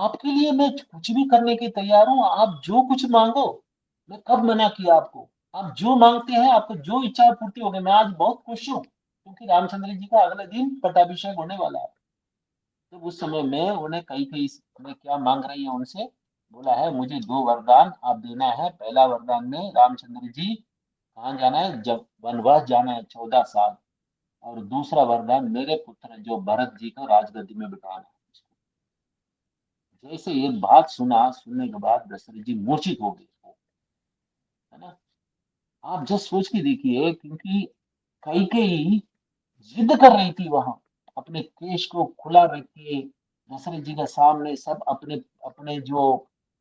आपके लिए मैं कुछ भी करने के तैयार हूँ, आप जो कुछ मांगो। मैं कब मना किया आपको? आप जो मांगते हैं, आपको जो इच्छा पूर्ति होगी। मैं आज बहुत खुश हूँ क्योंकि रामचंद्र जी का अगले दिन पट्टाभिषेक होने वाला है। तो उस समय में उन्हें कई कई में क्या मांग रही है उनसे? बोला है, मुझे दो वरदान आप देना है। पहला वरदान में रामचंद्र जी कहाँ जाना है? जब वनवास जाना है 14 साल। और दूसरा वरदान, मेरे पुत्र जो भरत जी को राजगद्दी में बिठाना है। जैसे ये बात सुना, सुनने के बाद दशरथ जी मूर्छित हो गए, है ना। आप जस्ट सोच के देखिए, क्योंकि कई जिद कर रही थी वहां, अपने केश को खुला रख के दशरथ जी के सामने सब अपने अपने जो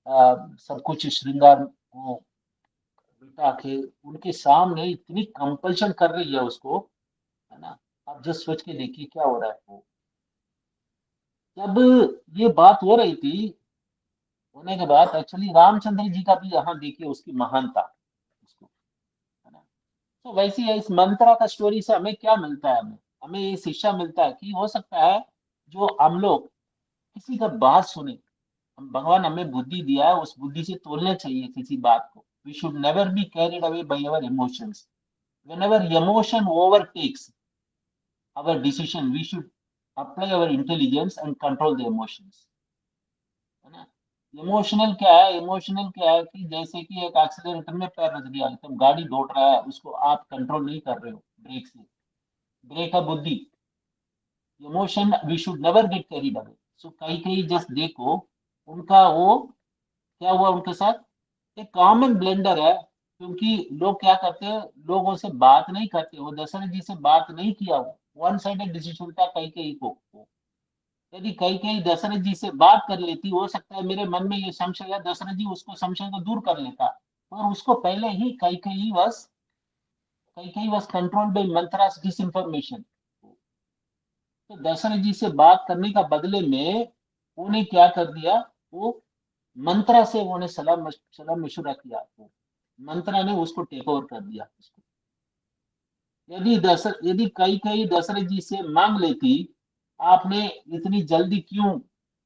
सब कुछ श्रृंगार को बिठा के उनके सामने इतनी कंपल्शन कर रही है उसको, है ना। आप जस्ट सोच के देखिए क्या हो रहा है वो। जब ये बात हो रही थी, होने के बाद एक्चुअली रामचंद्र जी का भी यहाँ देखिए उसकी महानता उसको, है ना। तो वैसे ही है, इस मंत्रा का स्टोरी से हमें क्या मिलता है? हमें हमें ये शिक्षा मिलता है कि हो सकता है जो हम लोग किसी का बात सुने, हम भगवान हमें बुद्धि दिया है, उस बुद्धि से तोलना चाहिए किसी बात को। We should never be carried away by our emotions. whenever emotion overtakes our decision, we should apply our intelligence and control the emotions, है ना। इमोशनल क्या है? इमोशनल क्या है कि जैसे कि एक एक्सीलरेटर में पैर रख दिया, तुम गाड़ी दौड़ रहा है, उसको आप कंट्रोल नहीं कर रहे हो ब्रेक से। ब्रेक है बुद्धि। Emotion we should never get carried away. So कहीं कहीं जस्ट देखो उनका वो क्या हुआ उनके साथ। एक कॉमन ब्लेंडर है, क्योंकि लोग क्या करते हैं, लोगों से बात नहीं करते। वो दशरथ जी से बात नहीं किया, वो वन साइडेड डिसीजन था कई कई को। यदि कई कई दशरथ जी से बात कर लेती, हो सकता है मेरे मन में ये संशय है, दशरथ जी उसको संशय को दूर कर लेता। और उसको पहले ही कई कई was controlled by mantras disinformation. तो दशरथ जी से बात करने का बदले में उन्हें क्या कर दिया, वो मंत्रा से उन्होंने सलाह मशुरा किया। वो मंत्रा ने उसको टेक ओवर कर दिया उसको। यदि कई कई दशरथ जी से मांग लेती, आपने इतनी जल्दी क्यों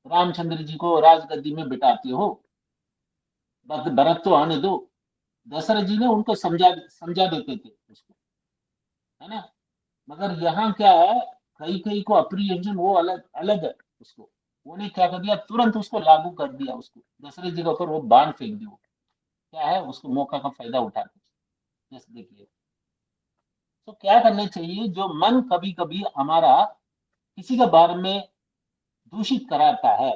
रामचंद्र जी को राजगद्दी में बिठाते हो, भरत तो आने दो। दशरथ जी ने उनको समझा समझा देते थे उसको, है ना। मगर यहाँ क्या है, कई कई को अप्रीहेंशन वो अलग अलग है उसको। उन्हें क्या कर दिया, तुरंत उसको लागू कर दिया उसको, दशरथ जी के ऊपर वो बाण फेंक दिया। क्या है, उसको मौका का फायदा उठाते। जैसे देखिए, तो क्या करना चाहिए, जो मन कभी कभी हमारा किसी के बारे में दूषित कराता है,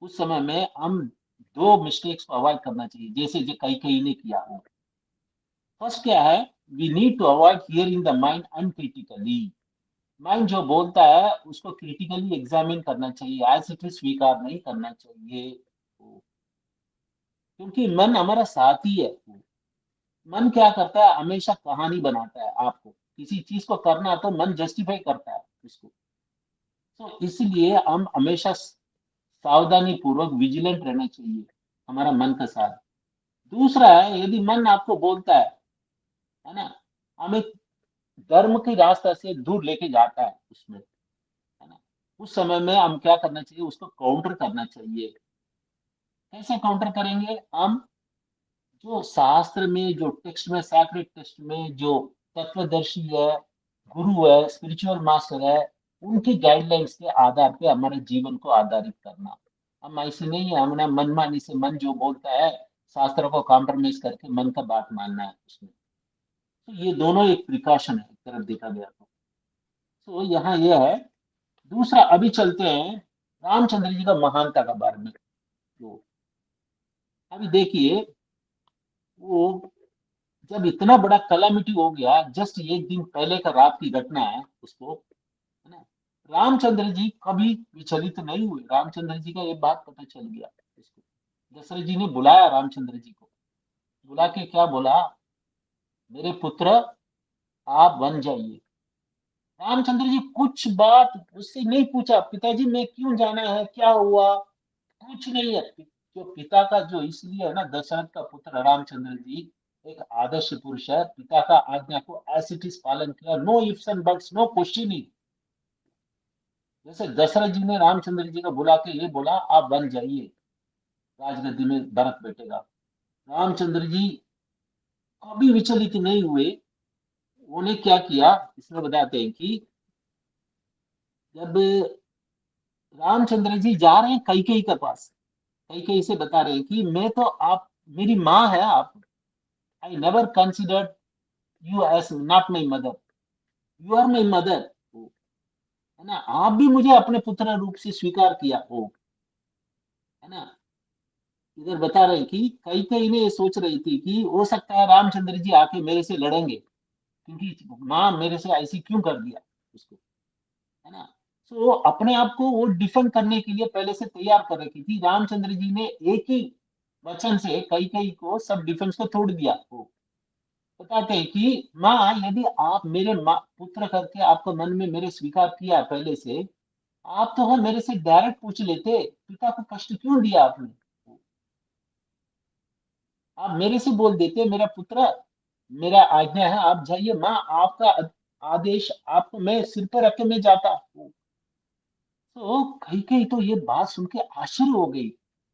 उस समय में हम दो मिस्टेक्स को अवॉइड करना चाहिए, जैसे जो कई कई ने किया हो। फर्स्ट क्या है, we need to avoid hearing the mind uncritically. Mind जो बोलता है उसको क्रिटिकली एग्जामिन करना चाहिए, एज इट इज स्वीकार नहीं करना चाहिए। क्योंकि मन हमारा साथी है। मन क्या करता है, हमेशा कहानी बनाता है आपको। किसी चीज को करना तो मन जस्टिफाई करता है उसको। तो इसलिए हम हमेशा सावधानी पूर्वक विजिलेंट रहना चाहिए हमारा मन के साथ। दूसरा है, यदि मन आपको बोलता है ना, हमें धर्म के रास्ते से दूर लेके जाता है उसमें, है ना, उस समय में हम क्या करना चाहिए, उसको काउंटर करना चाहिए। कैसे काउंटर करेंगे हम? जो शास्त्र में, जो टेक्स्ट में, सैक्रेड टेक्स्ट में जो तत्वदर्शी है, गुरु है, स्पिरिचुअल मास्टर है, उनकी गाइडलाइंस के आधार पे हमारे जीवन को आधारित करना। हम ऐसे नहीं है हमने मनमानी से, मन जो बोलता है शास्त्रों को कॉम्प्रोमाइज करके मन का बात मानना है उसमें। तो ये दोनों एक प्रिकॉशन है एक तरफ देखा गया तो यहाँ यह है। दूसरा, अभी चलते हैं रामचंद्र जी का महानता का बारे में। तो अभी देखिए, वो जब इतना बड़ा कलामिटी हो गया, जस्ट एक दिन पहले का रात की घटना है उसको, है ना। रामचंद्र जी कभी विचलित नहीं हुए, रामचंद्र जी का ये बात पता चल गया इसको। दशरथ जी ने बुलाया रामचंद्र जी को, बुला के क्या बोला, मेरे पुत्र आप बन जाइए। रामचंद्र जी कुछ बात उससे नहीं पूछा, पिताजी मैं क्यों जाना है, क्या हुआ, कुछ नहीं है। जो पिता का जो इसलिए है ना, दशरथ का पुत्र रामचंद्र जी एक आदर्श पुरुष है, पिता का आज्ञा को एज इट इज पालन किया, no ifs and buts, no questioning. जैसे दशरथ जी ने रामचंद्र जी को बुला के ये बोला आप बन जाइए, राजगद्दी में भरत बैठेगा। रामचंद्र जी कभी विचलित नहीं हुए। उन्हें क्या किया, इसमें बताते हैं कि जब रामचंद्र जी जा रहे हैं कैकेयी के पास, कैकेयी से बता रहे हैं कि मैं तो आप मेरी माँ है आप, I never considered you as not my mother, you are my mother, है ना, आप भी मुझे अपने पुत्र रूप से स्वीकार किया हो, है ना। इधर बता रहे हैं कि कई कई ने ये सोच रही थी कि हो सकता है रामचंद्र जी आके मेरे से लड़ेंगे, क्योंकि माँ मेरे से ऐसी क्यों कर दिया उसको, है ना। तो अपने आप को वो डिफेंड करने के लिए पहले से तैयार कर रखी थी। रामचंद्र जी ने एक ही वचन से कई कई को सब डिफेंस को तोड़ दिया। वो बताते हैं कि माँ यदि आप मेरे माँ पुत्र करके आपको मन में मेरे स्वीकार किया पहले से, आप तो हम मेरे से डायरेक्ट पूछ लेते, पिता को कष्ट क्यों दिया आपने, आप मेरे से बोल देते मेरा पुत्र, मेरा आज्ञा है आप जाइए, माँ आपका आदेश आपको मैं सिर पर रख के मैं जाता। तो कहीं कहीं तो ये बात सुन के आश्चर्य हो गई।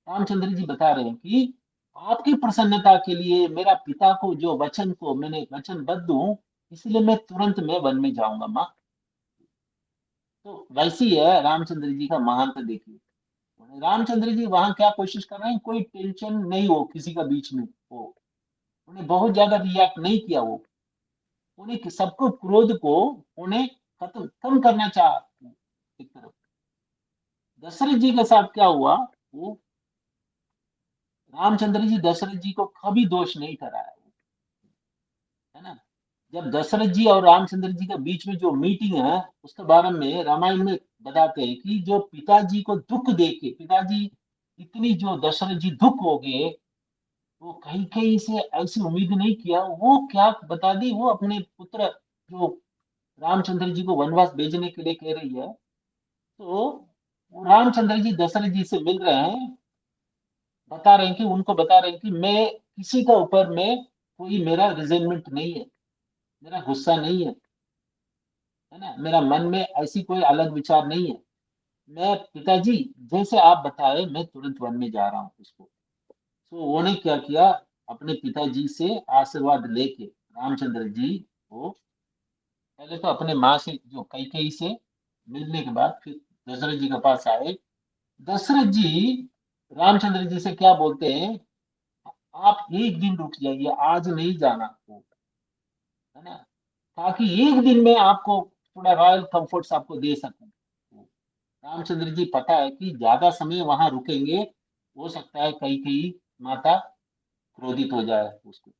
रामचंद्र जी बता रहे हैं कि आपकी प्रसन्नता के लिए मेरा पिता को जो वचन को मैंने वचनबद्ध हूं, इसलिए मैं तुरंत मैं वन में जाऊंगा माँ। तो वैसी है रामचंद्र जी का महानता देखिए। रामचंद्र जी वहां क्या कोशिश कर रहे हैं, कोई टेंशन नहीं हो किसी का बीच में हो, उन्हें बहुत ज्यादा रिएक्ट नहीं किया वो, उन्हें सबको क्रोध को उन्हें खत्म कम करना चाहा एक तरफ। दशरथ जी के साथ क्या हुआ, वो रामचंद्र जी दशरथ जी को कभी दोष नहीं ठहराया, है ना। जब दशरथ जी और रामचंद्र जी के बीच में जो मीटिंग है उसके बारे में रामायण में बताते हैं कि जो पिताजी को दुख देके, पिताजी इतनी जो दशरथ जी दुख हो गए, वो कहीं कहीं से ऐसी उम्मीद नहीं किया, वो क्या बता दी, वो अपने पुत्र जो रामचंद्र जी को वनवास भेजने के लिए कह रही है, तो वो रामचंद्र जी दशरथ जी से मिल रहे हैं, बता रहे हैं कि उनको बता रहे हैं कि मैं किसी का ऊपर में कोई मेरा रिजेंटमेंट नहीं है, मेरा गुस्सा नहीं है ना, मेरा मन में ऐसी कोई अलग विचार नहीं है। मैं पिताजी जैसे आप बताए मैं तुरंत वन में जा रहा हूँ उसको। तो उन्होंने क्या किया, अपने पिताजी से आशीर्वाद लेके रामचंद्र जी वो पहले तो अपने माँ से जो कैकेयी से मिलने के बाद फिर दशरथ जी के पास आए। दशरथ जी रामचंद्र जी से क्या बोलते हैं, आप एक दिन रुक जाइए, आज नहीं जाना आपको, है ना, ताकि एक दिन में आपको थोड़ा रॉयल कंफर्ट्स आपको दे सकूं। रामचंद्र जी पता है कि ज्यादा समय वहां रुकेंगे, हो सकता है कई कई माता क्रोधित हो जाए उसको,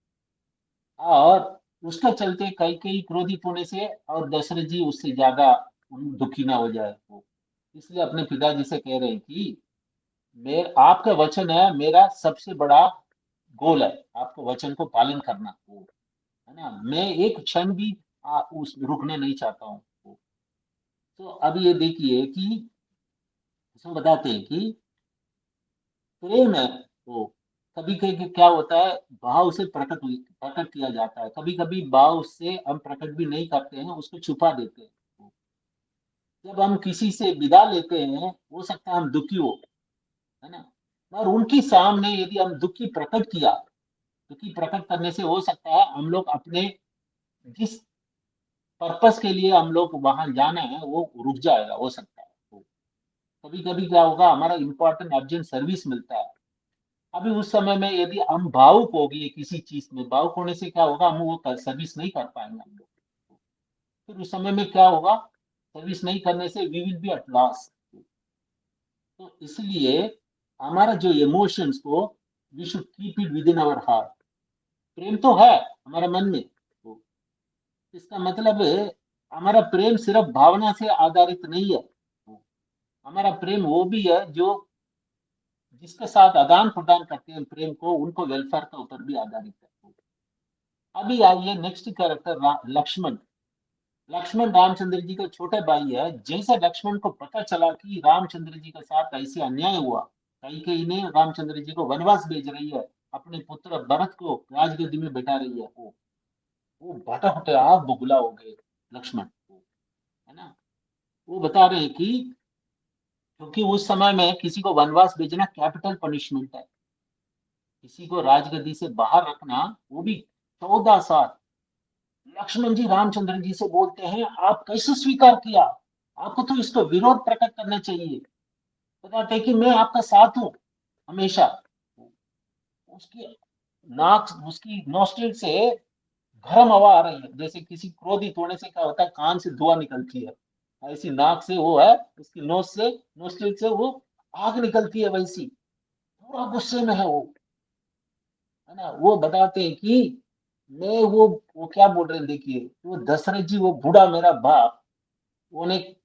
और उसके चलते कई कई क्रोधित होने से और दशरथ जी उससे ज्यादा दुखी ना हो जाए वो, इसलिए अपने पिताजी से कह रहे हैं कि मेरे आपका वचन है मेरा सबसे बड़ा गोल है, आपको वचन को पालन करना वो, है ना, मैं एक क्षण भी उस रुकने नहीं चाहता हूँ। तो अब ये देखिए कि इसमें बताते हैं कि प्रेम है वो, कभी कभी क्या होता है, भाव से प्रकट किया जाता है, कभी कभी भाव से हम प्रकट भी नहीं करते हैं, उसको छुपा देते हैं। जब हम किसी से विदा लेते हैं, हो सकता है हम दुखी हो, है ना, और उनके सामने यदि हम दुखी प्रकट किया, दुखी प्रकट करने से हो सकता है हम लोग अपने जिस पर्पस के लिए हम लोग वहां जाना है वो रुक जाएगा, हो सकता है। तो कभी कभी क्या होगा, हमारा इंपॉर्टेंट अर्जेंट सर्विस मिलता है, अभी उस समय में यदि हम भावुक हो गए किसी चीज में, भावुक होने से क्या होगा, हम वो सर्विस नहीं कर पाएंगे हम लोग। फिर उस समय में क्या होगा, सर्विस नहीं करने से we will be at loss. तो इसलिए हमारा जो इमोशंस को, we should keep it within our heart. प्रेम तो है हमारे मन में, तो इसका मतलब है हमारा प्रेम सिर्फ भावना से आधारित नहीं है। हमारा प्रेम वो भी है जो जिसके साथ आदान प्रदान करते हैं प्रेम को, उनको वेलफेयर के ऊपर भी आधारित है। अभी आइए नेक्स्ट कैरेक्टर लक्ष्मण। लक्ष्मण रामचंद्र जी का छोटा भाई है। जैसे लक्ष्मण को पता चला कि रामचंद्र जी के साथ ऐसे अन्याय हुआ, कई ने रामचंद्र जी को वनवास भेज रही है, अपने पुत्र भरत को राजगद्दी में बैठा रही है, वो भटक आप बगुला हो गए लक्ष्मण, है ना। वो बता रहे हैं कि क्योंकि उस समय में किसी को वनवास भेजना कैपिटल पनिशमेंट है, किसी को राजगद्दी से बाहर रखना, वो भी 14 साल। लक्ष्मण जी रामचंद्र जी से बोलते हैं, आप कैसे स्वीकार किया, आपको तो इसका विरोध प्रकट करना चाहिए, बताते हैं कि मैं आपका साथ हूं हमेशा। उसकी नाक, उसकी नोस्ट्रिल से गर्म हवा आ रही है, जैसे किसी क्रोधित होने से क्या होता है, कान से धुआं निकलती है, ऐसी नाक से वो है, उसकी नोस से, नोस्ट्रिल से वो आग निकलती है, वैसी पूरा गुस्से में है वो, है ना। वो बताते हैं कि मैं वो क्या बोल रहे हैं, देखिए, वो दशरथ जी, वो बूढ़ा मेरा बाप, उन्हें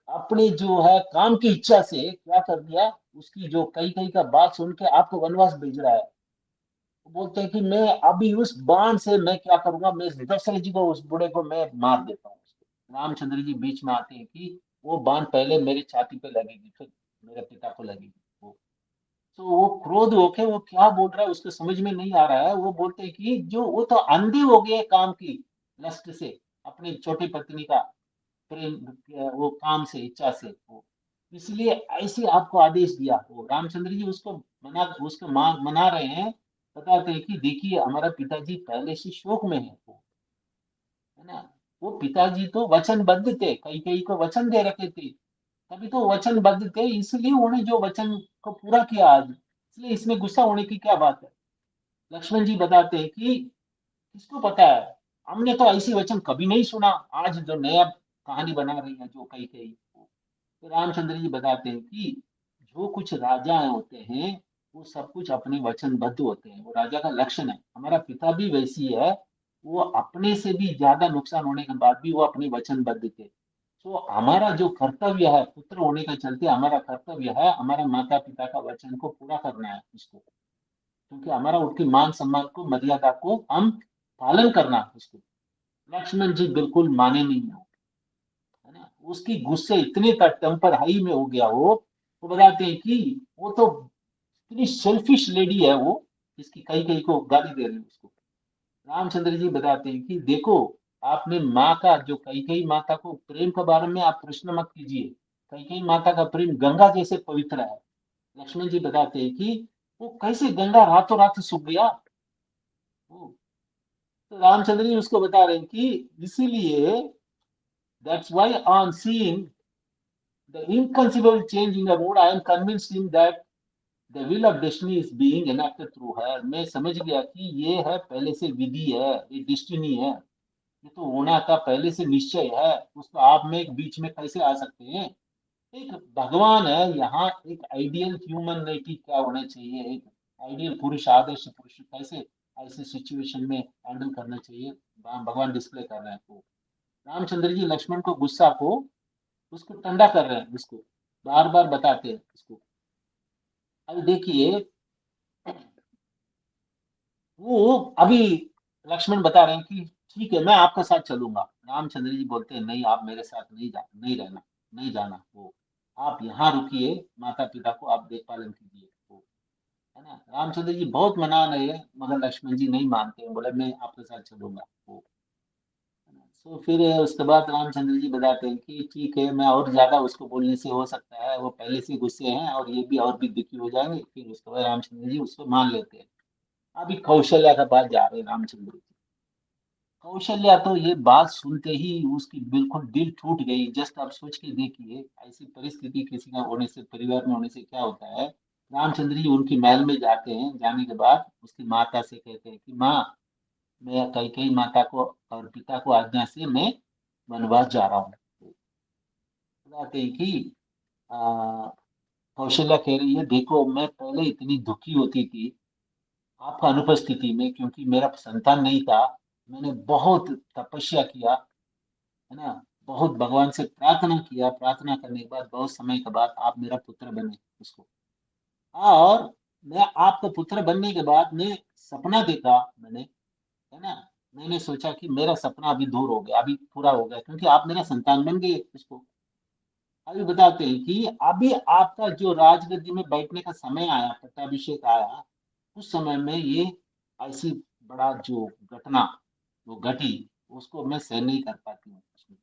अपनी जो है काम की इच्छा से क्या कर दिया, उसकी जो कई कई का बात सुन के आपको वनवास भेज रहा है। वो बोलते हैं कि मैं अभी उस बाण से मैं क्या करूंगा, मैं दशरथ जी को, उस बूढ़े को मैं मार देता हूँ उसको। रामचंद्र जी बीच में आते हैं कि वो बाण पहले मेरी छाती पे लगेगी, फिर मेरे पिता को लगेगी। वो तो वो क्रोध होके वो क्या बोल रहा है उसको समझ में नहीं आ रहा है। वो बोलते हैं कि जो वो तो अंधे हो गए काम की लस्ट से, अपनी छोटी पत्नी का प्रेम, वो काम से, इच्छा से, वो इसलिए ऐसे आपको आदेश दिया। वो रामचंद्र जी उसको उसको मना रहे हैं, बताते हैं कि देखिए हमारा पिताजी पहले से शोक में है वो, है ना। वो पिताजी तो वचनबद्ध थे, कई कई को वचन दे रखे थे, तभी तो वचनबद्ध थे, इसलिए उन्हें जो वचन को पूरा किया आज, इसलिए इसमें गुस्सा होने की क्या बात है। लक्ष्मण जी बताते हैं कि किसको पता है, हमने तो ऐसी वचन कभी नहीं सुना, आज जो नया कहानी बना रही है जो कई कई। तो रामचंद्र जी बताते हैं कि जो कुछ राजा होते हैं वो सब कुछ अपने वचनबद्ध होते हैं, वो राजा का लक्षण है। हमारा पिता भी वैसी है, वो अपने से भी ज्यादा नुकसान होने के बाद भी वो अपने वचनबद्ध थे। तो हमारा जो कर्तव्य है, पुत्र होने के चलते हमारा कर्तव्य है हमारा माता पिता का वचन को पूरा करना है उसको, क्योंकि हमारा उनकी मान सम्मान को, मर्यादा को हम पालन करना है उसको। लक्ष्मण जी बिल्कुल माने नहीं है, है ना। उसकी गुस्से इतने तक टेम्पर हाई में हो गया वो बताते हैं कि वो तो इतनी सेल्फिश लेडी है वो, जिसकी कई कई को गाली दे रही है उसको। रामचंद्र जी बताते हैं कि देखो, आपने माँ का, जो कई कई माता को प्रेम के बारे में आप प्रश्न मत कीजिए, कई कई माता का प्रेम गंगा जैसे पवित्र है। लक्ष्मण जी बताते हैं कि वो कैसे गंगा रातों रात सूख गया। वो तो रामचंद्र जी उसको बता रहे हैं कि इसीलिए that's why on seeing the inconceivable change in the mood, I am convinced him that the will of destiny is being enacted through her। मैं समझ गया कि ये है पहले से विधि है, ये डिस्टिनी है, ये तो होना था, पहले से निश्चय है, उसको आप में एक बीच में कैसे आ सकते हैं। एक भगवान है यहाँ, एक आइडियल ह्यूमैनिटी क्या होना चाहिए, एक आइडियल पुरुष, आदर्श पुरुष कैसे ऐसे सिचुएशन में हैंडल करना चाहिए, भगवान डिस्प्ले कर रहे हैं। तो रामचंद्र जी लक्ष्मण को, गुस्सा को, उसको ठंडा कर रहे हैं, उसको बार बार बताते हैं उसको। अब देखिए, वो अभी लक्ष्मण बता रहे हैं कि ठीक है मैं आपके साथ चलूंगा। रामचंद्र जी बोलते हैं नहीं, आप मेरे साथ नहीं रहना, नहीं जाना। वो आप यहाँ रुकिए, माता पिता को आप देखभाल कीजिए, वो, है ना। रामचंद्र जी बहुत मना रहे हैं, मगर लक्ष्मण जी नहीं मानते हैं, बोले मैं आपके साथ चलूंगा। वो तो फिर उसके बाद रामचंद्र जी बताते हैं कि ठीक है, मैं और ज्यादा उसको बोलने से हो सकता है वो पहले से गुस्से हैं और ये भी और भी दुखी हो जाएंगे। फिर उसके बाद रामचंद्र जी उसको मान लेते हैं। अभी कौशल्या के पास जा रहे हैं रामचंद्र जी। कौशल्या तो ये बात सुनते ही उसकी बिल्कुल दिल टूट गई। जस्ट आप सोच के देखिए, ऐसी परिस्थिति किसी का होने से, परिवार में होने से क्या होता है। रामचंद्र जी उनकी महल में जाते हैं, जाने के बाद उसकी माता से कहते हैं कि माँ, मैं कैकेयी माता को और पिता को आज्ञा से मैं वनवास जा रहा हूँ। बताते हैं कि आ, कौशल्या कह रही है, देखो मैं पहले इतनी दुखी होती थी आपका अनुपस्थिति में, क्योंकि मेरा संतान नहीं था। मैंने बहुत तपस्या किया, है ना, बहुत भगवान से प्रार्थना किया। प्रार्थना करने के बाद बहुत समय के बाद आप मेरा पुत्र बने उसको। और मैं आपका पुत्र बनने के बाद मैं सपना देखा मैंने, है ना। मैंने सोचा कि मेरा सपना अभी दूर हो गया, अभी पूरा हो गया, क्योंकि आप मेरा संतान बन गए उसको। अभी बताते हैं कि अभी आपका जो राजगद्दी में बैठने का समय आया, पट्टाभिषेक आया, उस समय में ये ऐसी बड़ा जो घटना वो घटी, उसको मैं सहन नहीं कर पाती हूँ उसमें।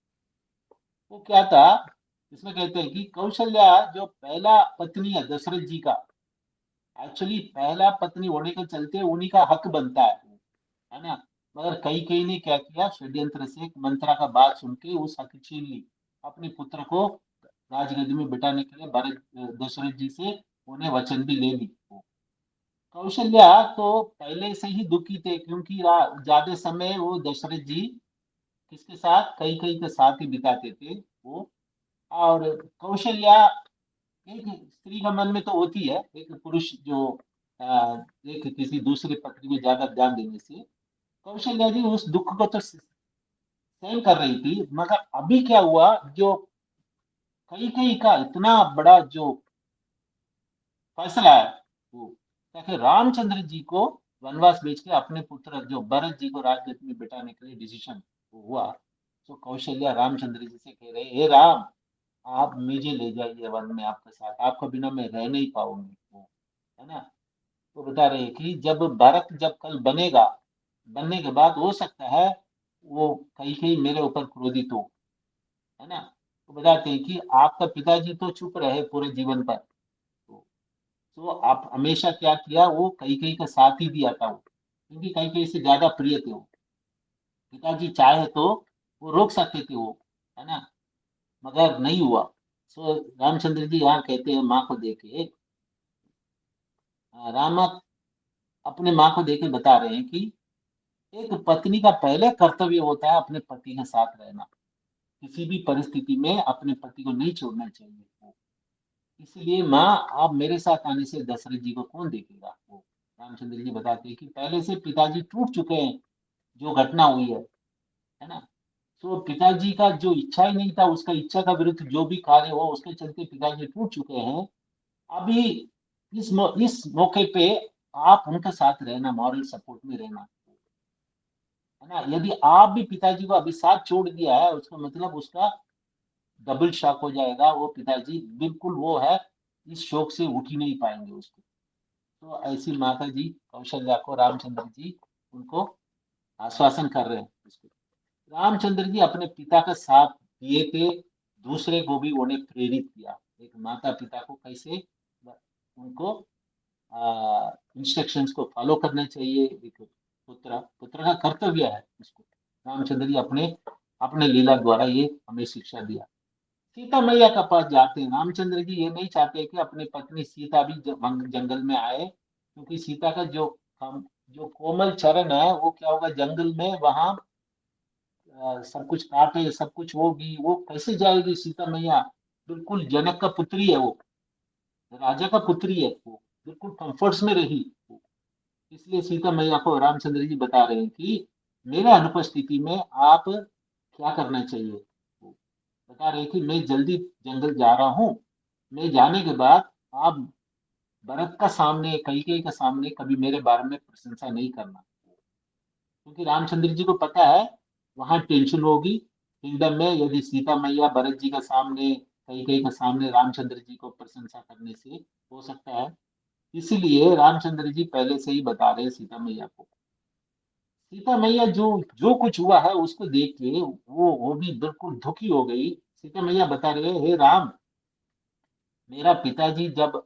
वो क्या था, इसमें कहते हैं कि कौशल्या जो पहला पत्नी है दशरथ जी का, एक्चुअली पहला पत्नी होने के चलते उन्हीं का हक बनता है ना। मगर कई कई ने क्या किया, षड्यंत्र से एक मंत्रा का बात सुन के उस हक छीन ली, अपने पुत्र को राजगद्दी में बिठाने के लिए भरत दशरथ जी से उन्हें वचन भी ले ली। कौशल्या तो पहले से ही दुखी थे, क्योंकि ज्यादा समय वो दशरथ जी किसके साथ, कई कई के साथ ही बिताते थे वो। और कौशल्या, एक स्त्री का मन में तो होती है, एक पुरुष जो एक किसी दूसरी पत्नी को ज्यादा ध्यान देने से, कौशल्या जी उस दुख को तो सहन कर रही थी। मगर अभी क्या हुआ, जो कई कई का इतना बड़ा जो फैसला है, वो ताकि रामचंद्र जी को वनवास भेज के अपने पुत्र जो भरत जी को राजगद्दी में बिठाने के लिए डिसीजन हुआ। तो कौशल्या रामचंद्र जी से कह रहे, हे राम, आप मुझे ले जाइए वन में आपके साथ, आपके बिना मैं रह नहीं पाऊंगी वो, है ना। तो बता रहे हैं कि जब भारत जब कल बनेगा, बनने के बाद हो सकता है वो कहीं कहीं मेरे ऊपर क्रोधित हो, है ना। तो बताते हैं कि आपका पिताजी तो चुप रहे पूरे जीवन पर, तो आप हमेशा क्या किया, वो कहीं कहीं का साथ ही दिया था वो, क्योंकि कहीं कहीं से ज्यादा प्रिय थे वो। पिताजी चाहे तो वो रोक सकते थे वो, है ना, मगर नहीं हुआ। सो रामचंद्र जी यहाँ कहते हैं माँ को देखे, राम अपने माँ को देखे बता रहे हैं कि एक पत्नी का पहले कर्तव्य होता है अपने पति के साथ रहना, किसी भी परिस्थिति में अपने पति को नहीं छोड़ना चाहिए। इसलिए माँ, आप मेरे साथ आने से दशरथ जी को कौन देखेगा वो। रामचंद्र जी बताते हैं कि पहले से पिताजी टूट चुके हैं, जो घटना हुई है ना। तो पिताजी का जो इच्छा ही नहीं था, उसका इच्छा का विरुद्ध जो भी कार्य हुआ उसके चलते पिताजी टूट चुके हैं। अभी इस मौके पे आप उनके साथ रहना, मॉरल सपोर्ट में रहना, है ना। यदि आप भी पिताजी को अभी साथ छोड़ दिया है, उसका मतलब उसका डबल शॉक हो जाएगा। वो पिताजी बिल्कुल वो है, इस शोक से उठ ही नहीं पाएंगे उसको। तो ऐसी माता जी कौशल्या को रामचंद्र जी उनको आश्वासन कर रहे हैं उसको। रामचंद्र जी अपने पिता का साथ दिए थे, दूसरे को भी उन्हें प्रेरित किया, एक माता पिता को कैसे उनको इंस्ट्रक्शंस को फॉलो करना चाहिए। एक पुत्र पुत्र का कर्तव्य है उसको। रामचंद्र जी अपने अपने लीला द्वारा ये हमें शिक्षा दिया। सीता मैया के पास जाते हैं रामचंद्र जी, ये नहीं चाहते कि अपनी पत्नी सीता भी जंगल में आए, क्योंकि सीता का जो जो कोमल चरण है वो क्या होगा जंगल में, वहां सब कुछ काटे, सब कुछ होगी, वो कैसे जाएगी सीता मैया। बिल्कुल जनक का पुत्री है वो, राजा का पुत्री है वो, बिल्कुल कंफर्ट्स में रही वो। इसलिए सीता मैया को रामचंद्र जी बता रहे हैं कि मेरे अनुपस्थिति में आप क्या करना चाहिए। वो बता रहे हैं कि मैं जल्दी जंगल जा रहा हूँ, मैं जाने के बाद आप भरत का सामने, कैकेयी का सामने कभी मेरे बारे में प्रशंसा नहीं करना, क्योंकि रामचंद्र जी को पता है वहां टेंशन होगी किंगडम में, यदि सीता मैया भरत जी के सामने, कैकेयी के सामने रामचंद्र जी को प्रशंसा करने से हो सकता है। इसीलिए रामचंद्र जी पहले से ही बता रहे हैं सीता मैया को। सीता मैया जो जो कुछ हुआ है उसको देख के वो भी बिल्कुल दुखी हो गई। सीता मैया बता रहे, हे राम, मेरा पिताजी जब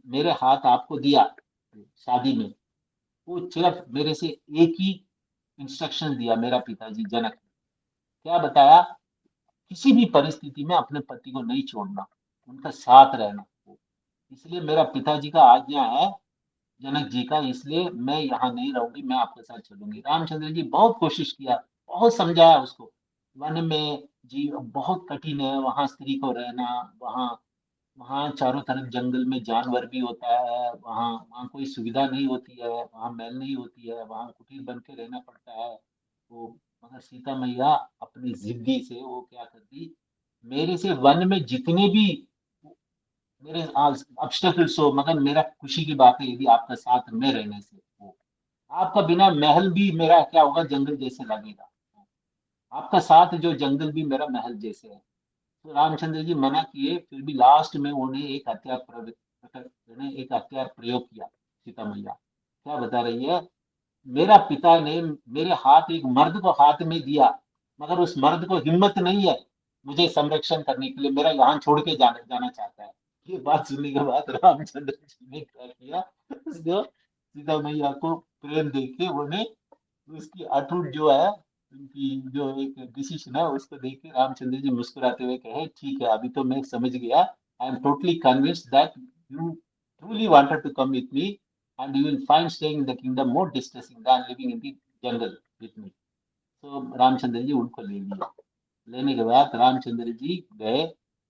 मेरे हाथ आपको दिया शादी में, वो सिर्फ मेरे से एक ही इंस्ट्रक्शन दिया। मेरा पिताजी जनक ने क्या बताया, किसी भी परिस्थिति में अपने पति को नहीं छोड़ना, उनका साथ रहना। इसलिए मेरा पिताजी का आज्ञा है जनक जी का, इसलिए मैं यहाँ नहीं रहूंगी, मैं आपके साथ चलूंगी। रामचंद्र जी बहुत कोशिश किया, बहुत समझाया उसको, वन में जी बहुत कठिन है, वहां स्त्री को रहना, वहां वहां चारों तरफ जंगल में जानवर भी होता है, वहां वहां कोई सुविधा नहीं होती है, वहां महल नहीं होती है, वहां कुटीर बन के रहना पड़ता है। वो मगर सीता मैया अपनी जिद्दी से वो क्या करती, मेरे से वन में जितने भी मेरे ऑब्स्टेकल्स हो, मगर मेरा खुशी की बात है यदि आपका साथ में रहने से हो, आपका बिना महल भी मेरा क्या होगा, जंगल जैसे लगेगा, आपका साथ जो जंगल भी मेरा महल जैसे है। तो रामचंद्र जी मना किए, फिर भी लास्ट में उन्हें एक उन्हें एक हथियार प्रयोग किया। सीता मैया क्या बता रही है, मेरा पिता ने मेरे हाथ एक मर्द को हाथ में दिया, मगर उस मर्द को हिम्मत नहीं है मुझे संरक्षण करने के लिए, मेरा यहाँ छोड़ के जाना चाहता है। ये बात सुनने के बाद रामचंद्र जी ने क्या किया, जो सीता मैया को प्रेम देके उन्हें उसकी अटूट जो है, उनकी जो एक डिसीजन है उसको देख के रामचंद्र जी मुस्कुराते हुए कहे, ठीक है, अभी तो मैं समझ गया, I am totally convinced that you truly wanted to come with me and you will find staying in the kingdom more distressing than living in the jungle with me. तो रामचंद्र जी उनको ले लिया। लेने के बाद रामचंद्र जी गए।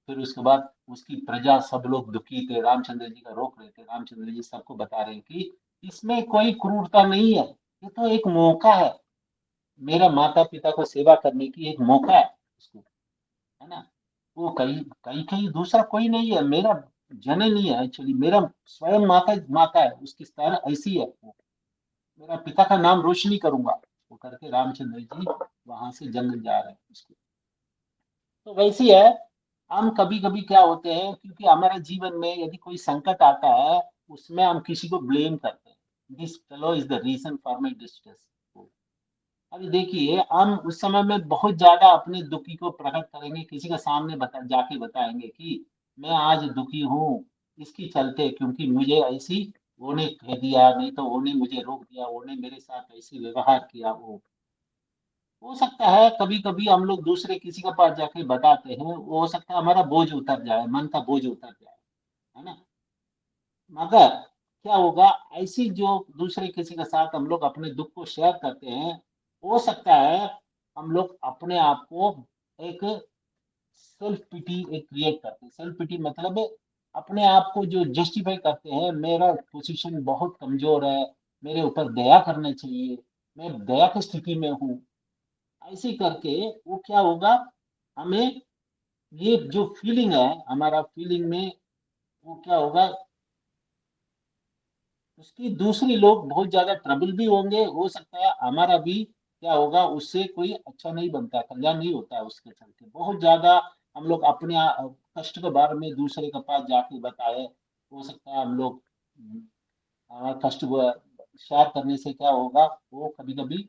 फिर उसके बाद उसकी प्रजा सब लोग दुखी थे, रामचंद्र जी का रोक रहे थे। रामचंद्र जी सबको बता रहे हैं कि इसमें कोई क्रूरता नहीं है, ये तो एक मौका है, मेरा माता पिता को सेवा करने की एक मौका है उसको, है ना। वो कहीं कहीं कहीं दूसरा कोई नहीं है, मेरा जननी है एक्चुअली, मेरा स्वयं माता माता है, उसकी स्थान ऐसी है वो, मेरा पिता का नाम रोशनी करूंगा। वो करके रामचंद्र जी वहां से जंगल जा रहे हैं उसको। तो वैसी है, हम कभी कभी क्या होते हैं, क्योंकि हमारे जीवन में यदि कोई संकट आता है, उसमें हम किसी को ब्लेम करते हैं, this fellow is the reason for my distress. अभी देखिए, हम उस समय में बहुत ज्यादा अपने दुखी को प्रकट करेंगे, किसी के सामने जाके बताएंगे कि मैं आज दुखी हूँ इसकी चलते, क्योंकि मुझे ऐसी वो ने कह दिया, नहीं तो वो ने मुझे रोक दिया, वो ने मेरे साथ ऐसी व्यवहार किया। वो हो सकता है कभी कभी हम लोग दूसरे किसी के पास जाके बताते हैं, वो हो सकता है हमारा बोझ उतर जाए, मन का बोझ उतर जाए, है ना। मगर क्या होगा, ऐसी जो दूसरे किसी के साथ हम लोग अपने दुख को शेयर करते हैं, हो सकता है हम लोग अपने आप को एक सेल्फ पिटी एक क्रिएट करते हैं। सेल्फ पिटी मतलब अपने आप को जो जस्टिफाई करते हैं, मेरा पोजीशन बहुत कमजोर है, मेरे ऊपर दया करना चाहिए, मैं दया की स्थिति में हूँ। ऐसे करके वो क्या होगा, हमें ये जो फीलिंग है, हमारा फीलिंग में वो क्या होगा, उसकी दूसरी लोग बहुत ज्यादा ट्रबल भी होंगे, हो सकता है हमारा भी क्या होगा, उससे कोई अच्छा नहीं बनता, कल्याण नहीं होता है उसके चलते। बहुत ज्यादा हम लोग अपने कष्ट के बारे में दूसरे के पास जाके बताए, हो सकता है हम लोग हमारा कष्ट शेयर करने से क्या होगा, वो कभी कभी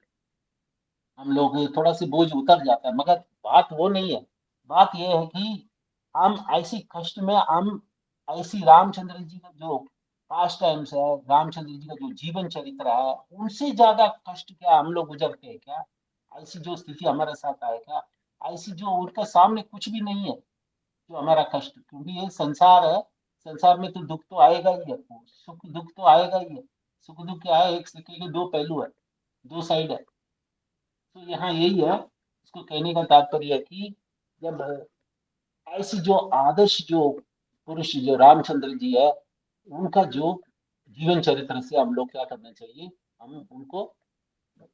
हम लोग थोड़ा सी बोझ उतर जाता है। मगर बात वो नहीं है, बात ये है कि हम ऐसी कष्ट में हम ऐसी रामचंद्र जी का जो पास्ट टाइम्स है, रामचंद्र जी का जो जीवन चरित्र है, उनसे ज्यादा कष्ट क्या हम लोग गुजरते हैं क्या, ऐसी जो स्थिति हमारे साथ आए क्या, ऐसी जो उनका सामने कुछ भी नहीं है जो हमारा कष्ट, क्योंकि ये संसार है, संसार में तो दुख तो आएगा ही है, सुख दुख तो आएगा ही है। सुख दुख क्या है, एक सिक्के के दो पहलू है, दो साइड है। तो यहाँ यही है, इसको कहने का तात्पर्य है कि जब ऐसी जो आदर्श जो पुरुष जो रामचंद्र जी है, उनका जो जीवन चरित्र से हम लोग क्या करना चाहिए, हम उनको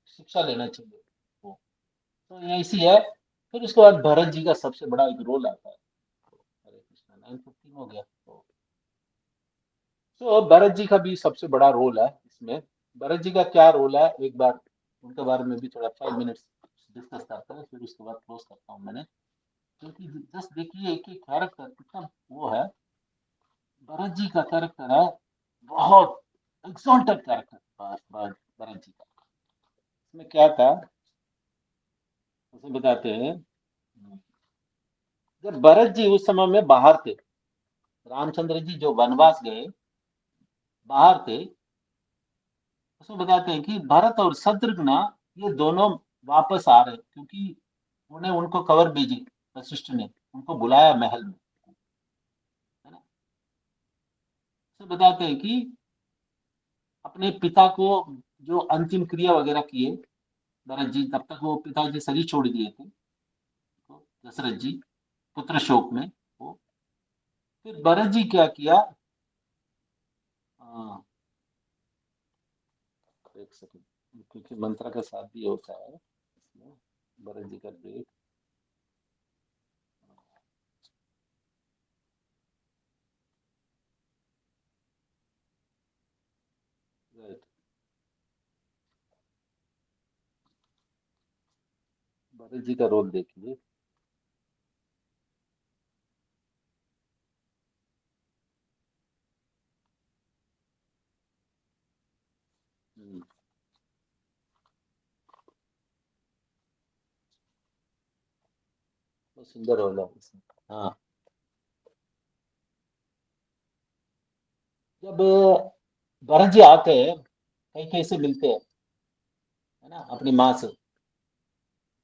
शिक्षा लेना चाहिए। तो ये ऐसी है। फिर उसके बाद भरत जी का सबसे बड़ा एक रोल आता है। हरे कृष्णा, 9:15 हो गया। तो भरत जी का भी सबसे बड़ा रोल है इसमें। भरत जी का क्या रोल है, एक बार उनके बारे में भी थोड़ा 5 मिनट्स डिस्कस करते हैं, फिर उसके बाद क्लोज करता हूँ मैंने। क्योंकि जस्ट देखिए एक एक कैरेक्टर कितना वो है, भरत जी का कैरेक्टर है बहुत एक्सॉल्टेड कैरेक्टर। भरत जी का उसमें क्या था, उसे बताते हैं। जब भरत जी उस समय में बाहर थे, रामचंद्र जी जो वनवास गए, बाहर थे, उसमें बताते हैं कि भरत और शत्रुघ्न, ये दोनों वापस आ रहे हैं, क्योंकि उन्हें उनको खबर भेजी, वशिष्ठ ने उनको बुलाया महल में, है ना। उसमें बताते हैं कि अपने पिता को जो अंतिम क्रिया वगैरह किए भरत जी, तब तक वो पिताजी शरीर छोड़ दिए थे, तो दशरथ जी पुत्र शोक में वो, फिर भरत जी क्या किया, आ, एक सेकंड, क्योंकि मंत्रा का साथ भी होता है इसमें, भरत जी का डेट, राइट, भरत जी का रोल देखिए। हम्म, बहुत सुंदर रोल है इसमें। हाँ, जब भरत जी आते हैं, कहीं कहीं से मिलते हैं, है ना, अपनी माँ से,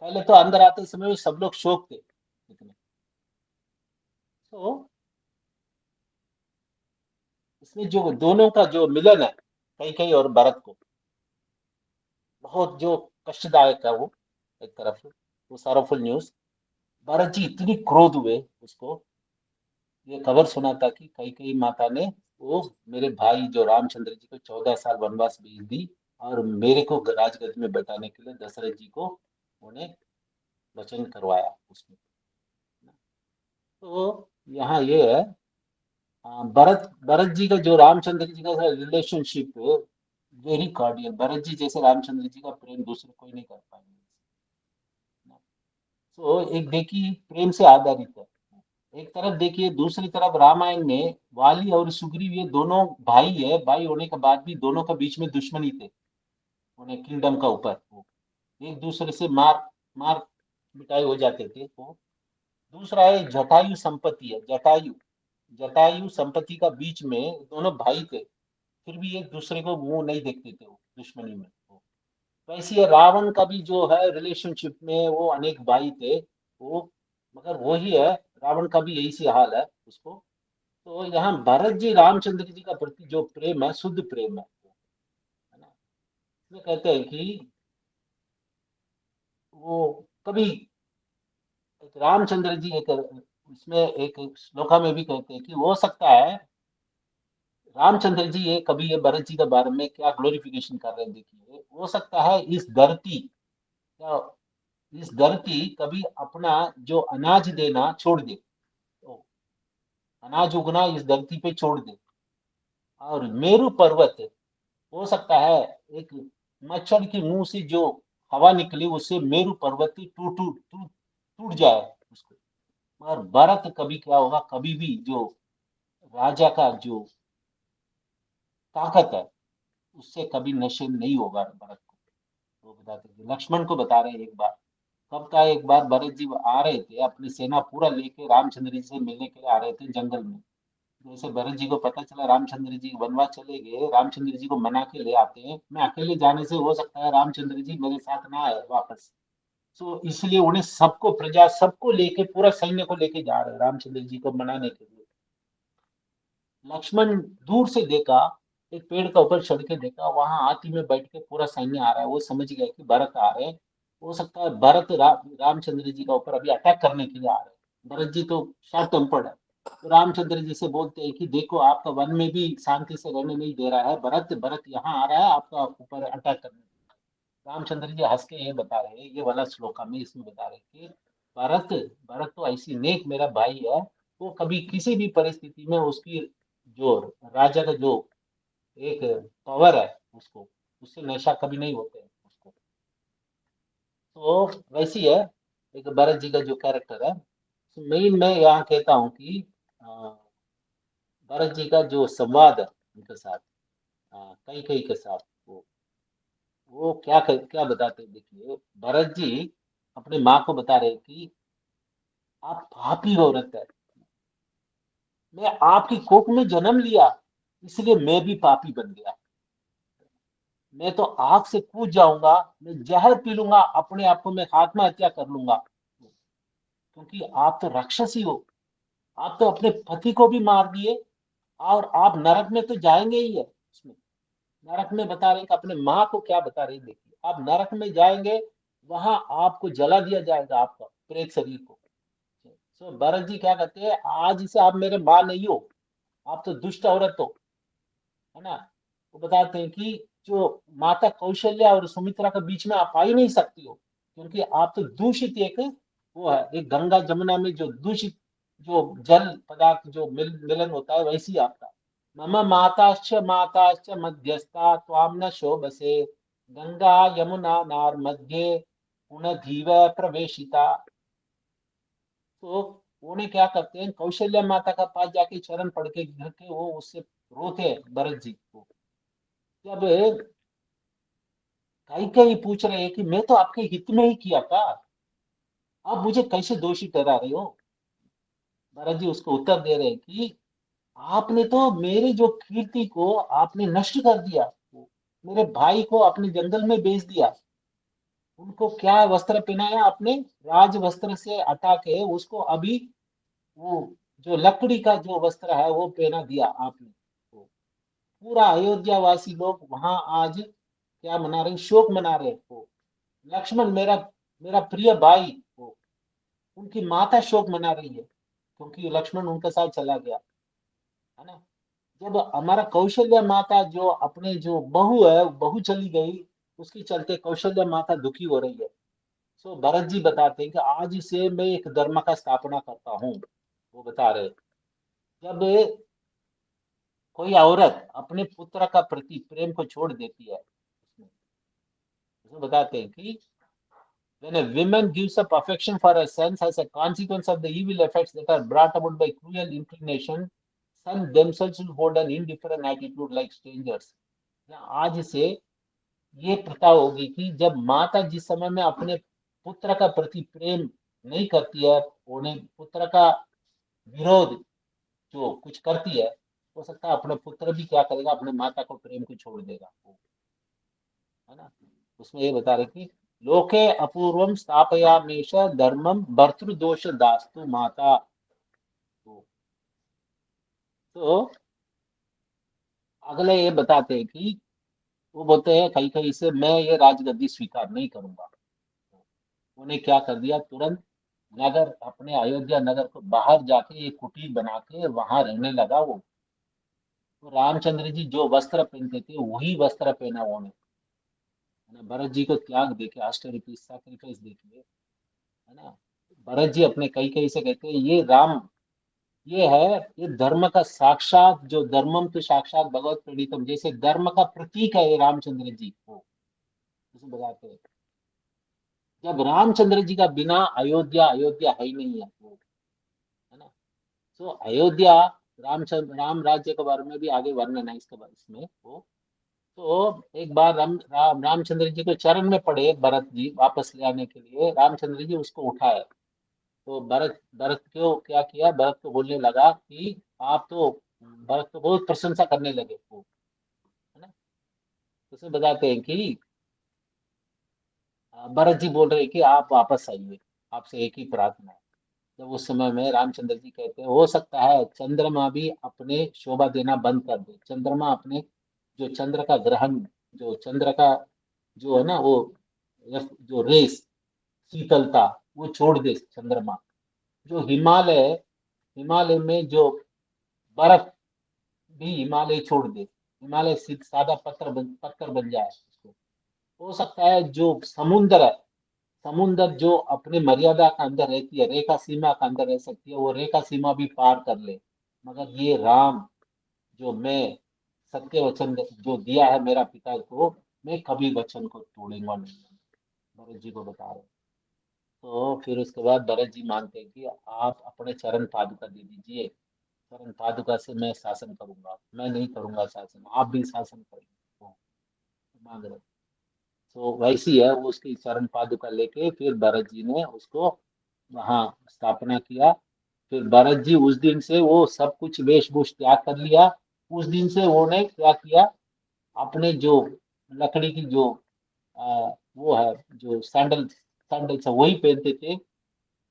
पहले तो अंदर आते समय सब लोग शोक थे इतने, तो इसमें जो दोनों का जो मिलन है, कहीं कहीं और भरत को, बहुत जो कष्टदायक है वो, एक तरफ से वो साराफुल न्यूज, भरत जी इतनी क्रोध हुए उसको ये खबर सुना था कि कई कई माता ने वो मेरे भाई जो रामचंद्र जी को 14 साल वनवास भेज दी, और मेरे को राजगद्दी में बैठाने के लिए दशरथ जी को उन्हें वचन करवाया उसने। तो यहाँ ये है, भरत भरत जी का जो रामचंद्र जी का रिलेशनशिप वेरी कार्डियल, भरत जी जैसे रामचंद्र जी का प्रेम दूसरे कोई नहीं कर पाएंगे। तो एक देखिए प्रेम से आधारित है, एक तरफ देखिए, दूसरी तरफ रामायण में वाली और सुग्रीव ये दोनों भाई है, भाई होने के बाद भी दोनों के बीच में दुश्मनी थे, उन्हें किंगडम का ऊपर वो एक दूसरे से मार मार मिटाई हो जाते थे वो। दूसरा है जटायु संपत्ति है, जटायु जटायु संपत्ति का बीच में दोनों भाई थे, फिर भी एक दूसरे को मुंह नहीं देखते थे वो दुश्मनी में वो। वैसे ही रावण का भी जो है रिलेशनशिप में वो अनेक भाई थे वो, मगर वो ही है, रावण का भी यही सी हाल है उसको। तो यहाँ भरत जी रामचंद्र जी का प्रति जो प्रेम है शुद्ध प्रेम है ना। इसमें कहते हैं कि वो कभी, एक रामचंद्र जी एक इसमें एक श्लोका में भी कहते हैं कि हो सकता है रामचंद्र जी ये कभी ये भरत जी के बारे में क्या ग्लोरिफिकेशन कर रहे हैं, देखिए हो सकता है इस धरती या इस धरती कभी अपना जो अनाज देना छोड़ दे, तो अनाज उगना इस धरती पे छोड़ दे, और मेरु पर्वत हो सकता है एक मच्छर के मुंह से जो हवा निकली उससे मेरु पर्वत ही टूट टूट टूट टूट जाए उसको, मगर भरत कभी क्या होगा, कभी भी जो राजा का जो ताकत है उससे कभी नशे नहीं होगा भरत को। वो बताते थे, लक्ष्मण को बता रहे हैं एक बार, कब का, एक बार भरत जी आ रहे थे अपनी सेना पूरा लेके रामचंद्र जी से मिलने के लिए आ रहे थे जंगल में, जैसे भरत जी को पता चला रामचंद्र जी वनवास चले गए, रामचंद्र जी को मना के ले आते हैं, मैं अकेले जाने से हो सकता है रामचंद्र जी मेरे साथ ना आए वापस, तो इसलिए उन्हें सबको प्रजा सबको लेके पूरा सैन्य को लेके जा रहे हैं रामचंद्र जी को मनाने के लिए। लक्ष्मण दूर से देखा, एक पेड़ का ऊपर चढ़ के देखा, वहां हाथी में बैठ के पूरा सैन्य आ रहा है, वो समझ गया कि भरत आ रहे हैं, हो सकता है भरत रामचंद्र जी का ऊपर अभी अटैक करने के लिए आ रहे हैं, भरत जी तो शॉर्ट टेम्पर्ड है, तो रामचंद्र जी से बोलते हैं कि देखो आपका वन में भी शांति से रहने नहीं दे रहा है, भरत भरत यहाँ आ रहा है आपका ऊपर अटैक करने। रामचंद्र जी हंस के ये बता रहे हैं, ये वाला श्लोका में इसमें बता रहे हैं कि भरत भरत तो ऐसी नेक मेरा भाई है, वो कभी किसी भी परिस्थिति में उसकी जो राजा का जो एक पावर है उसको, उससे नशा कभी नहीं होते हैं उसको। तो वैसी है एक भरत जी का जो कैरेक्टर है। तो मेन मैं यहाँ कहता हूँ कि भरत जी का जो संवाद है उनके साथ, कई कई के साथ, वो वो क्या बताते हैं, देखिए भरत जी अपने माँ को बता रहे कि आप पापी औरत है, मैं आपकी कोख में जन्म लिया इसलिए मैं भी पापी बन गया, मैं तो आग से कूद जाऊंगा, मैं जहर पी लूंगा, अपने आप को मैं आत्महत्या कर लूंगा, क्योंकि आप तो राक्षसी हो, आप तो अपने पति को भी मार दिए और आप नरक में तो जाएंगे ही है उसमें। नरक में बता रहे हैं कि अपने माँ को क्या बता रहे हैं, देखिए आप नरक में जाएंगे, वहां आपको जला दिया जाएगा, आपका प्रेत शरीर को। सो भरत जी क्या कहते हैं, आज से आप मेरे माँ नहीं हो, आप तो दुष्ट औरत हो, है ना। वो बताते हैं कि जो माता कौशल्या और सुमित्रा के बीच में आप आ ही नहीं सकती हो, क्योंकि आप तो दूषित एक वो है, एक गंगा जमुना में जो दूषित जो जल पदार्थ जो मिलन होता है, वैसी आपका। मम माताश्च मध्यस्था त्वाम न शोभसे, गंगा यमुना नार मध्ये पुनधीव प्रवेशिता। तो उन्हें क्या करते हैं, कौशल्या माता का पास जाके चरण पड़ के गिर के वो उससे रोते हैं भरत जी को। जब कई कई पूछ रहे हैं कि मैं तो आपके हित में ही किया था, आप मुझे कैसे दोषी ठहरा रहे हो। भरत जी उसको उत्तर दे रहे हैं कि आपने तो मेरे जो कीर्ति को आपने नष्ट कर दिया, मेरे भाई को अपने जंगल में बेच दिया, उनको क्या वस्त्र पहनाया आपने, राज वस्त्र से हटा के उसको अभी वो जो लकड़ी का जो वस्त्र है वो पहना दिया आपने। तो पूरा अयोध्या वासी लोग वहां आज क्या मना रहे हैं, शोक मना रहे हैं। तो लक्ष्मण मेरा मेरा प्रिय भाई, वो उनकी माता शोक मना रही है क्योंकि लक्ष्मण उनके साथ चला गया, है ना। जब हमारा कौशल्या माता जो अपने जो बहू है, बहू चली गई, उसके चलते कौशल्या माता दुखी हो रही है। सो भरत जी बताते हैं कि आज से मैं एक धर्म का स्थापना करता हूँ। वो बता रहे, जब कोई औरत अपने पुत्र का प्रति प्रेम को छोड़ देती है, उसमें उसमें बताते हैं कि when a woman gives up affection for her sons as a consequence of the evil effects that are brought about by cruel inclination, sons themselves will hold an indifferent attitude like strangers। आज से ये प्रथा होगी कि जब माता जिस समय में अपने पुत्र का प्रति प्रेम नहीं करती है, उन्हें पुत्र का विरोध जो कुछ करती है, हो सकता है अपने पुत्र भी क्या करेगा, अपने माता को प्रेम को छोड़ देगा, है ना। उसमें ये बता रहे कि लोके अपूर्वम स्थापयामीश धर्मम भर्तृदोष दास्तु माता। तो अगले ये बताते हैं कि वो बोलते हैं कहीं कहीं से मैं ये राजगद्दी स्वीकार नहीं करूंगा। उन्हें क्या कर दिया, तुरंत नगर अपने अयोध्या नगर को बाहर जाके एक कुटीर बना के वहां रहने लगा वो। तो रामचंद्र जी जो वस्त्र पहनते थे वही वस्त्र पहना उन्होंने, है ना। भरत जी को त्याग देके, आश्चर्य की सैक्रिफाइस देखिए, है ना। भरत जी अपने कई कई से कहते हैं ये राम, ये है, ये धर्म का साक्षात, जो धर्मम तो साक्षात भगवत प्रणीतम, जैसे धर्म का प्रतीक है ये रामचंद्र जी को, उसे बताते हैं। जब रामचंद्र जी का बिना अयोध्या अयोध्या है ही नहीं है वो, है ना। तो अयोध्या, रामचंद्र राम राज्य के बारे में भी आगे वर्णन है इसके बारे इसमें वो। तो एक बार रामचंद्र जी को चरण में पड़े भरत जी वापस ले आने के लिए, रामचंद्र जी उसको उठाए। तो भरत भरत को क्या किया, भरत को बोलने लगा कि आप तो, भरत को बहुत प्रशंसा करने लगे वो, है ना। तो उसमें बताते हैं कि भरत जी बोल रहे हैं कि आप वापस आइए, आपसे एक ही प्रार्थना है। जब उस समय में रामचंद्र जी कहते हैं हो सकता है चंद्रमा भी अपने शोभा देना बंद कर दे, चंद्रमा अपने जो चंद्र का ग्रहण, जो चंद्र का जो है ना वो जो रेस, शीतलता, वो छोड़ दे चंद्रमा। जो हिमालय, हिमालय में जो बर्फ भी हिमालय छोड़ दे, हिमालय सादा पत्थर बन जाए उसको। हो सकता है जो समुद्र है, समुद्र जो अपने मर्यादा के अंदर रहती है, रेखा सीमा के अंदर रह सकती है, वो रेखा सीमा भी पार कर ले, मगर ये राम जो मैं सत्य वचन जो दिया है मेरा पिता को, मैं कभी वचन को तोड़ूंगा नहीं, भरत जी को बता रहे। तो फिर उसके बाद भरत जी मानते हैं कि आप अपने चरण पादुका दे दीजिए, चरण पादुका से मैं शासन करूंगा, मैं नहीं करूंगा शासन, आप भी शासन करेंगे, तो मांग रहे। तो वैसी है वो, उसकी चरण पादुका लेके फिर भरत जी ने उसको वहां स्थापना किया। फिर भरत जी उस दिन से वो सब कुछ वेशभूष त्याग कर लिया। उस दिन से उन्होंने क्या किया, अपने जो लकड़ी की जो वो है, जो सैंडल सैंडल से वही पहनते थे।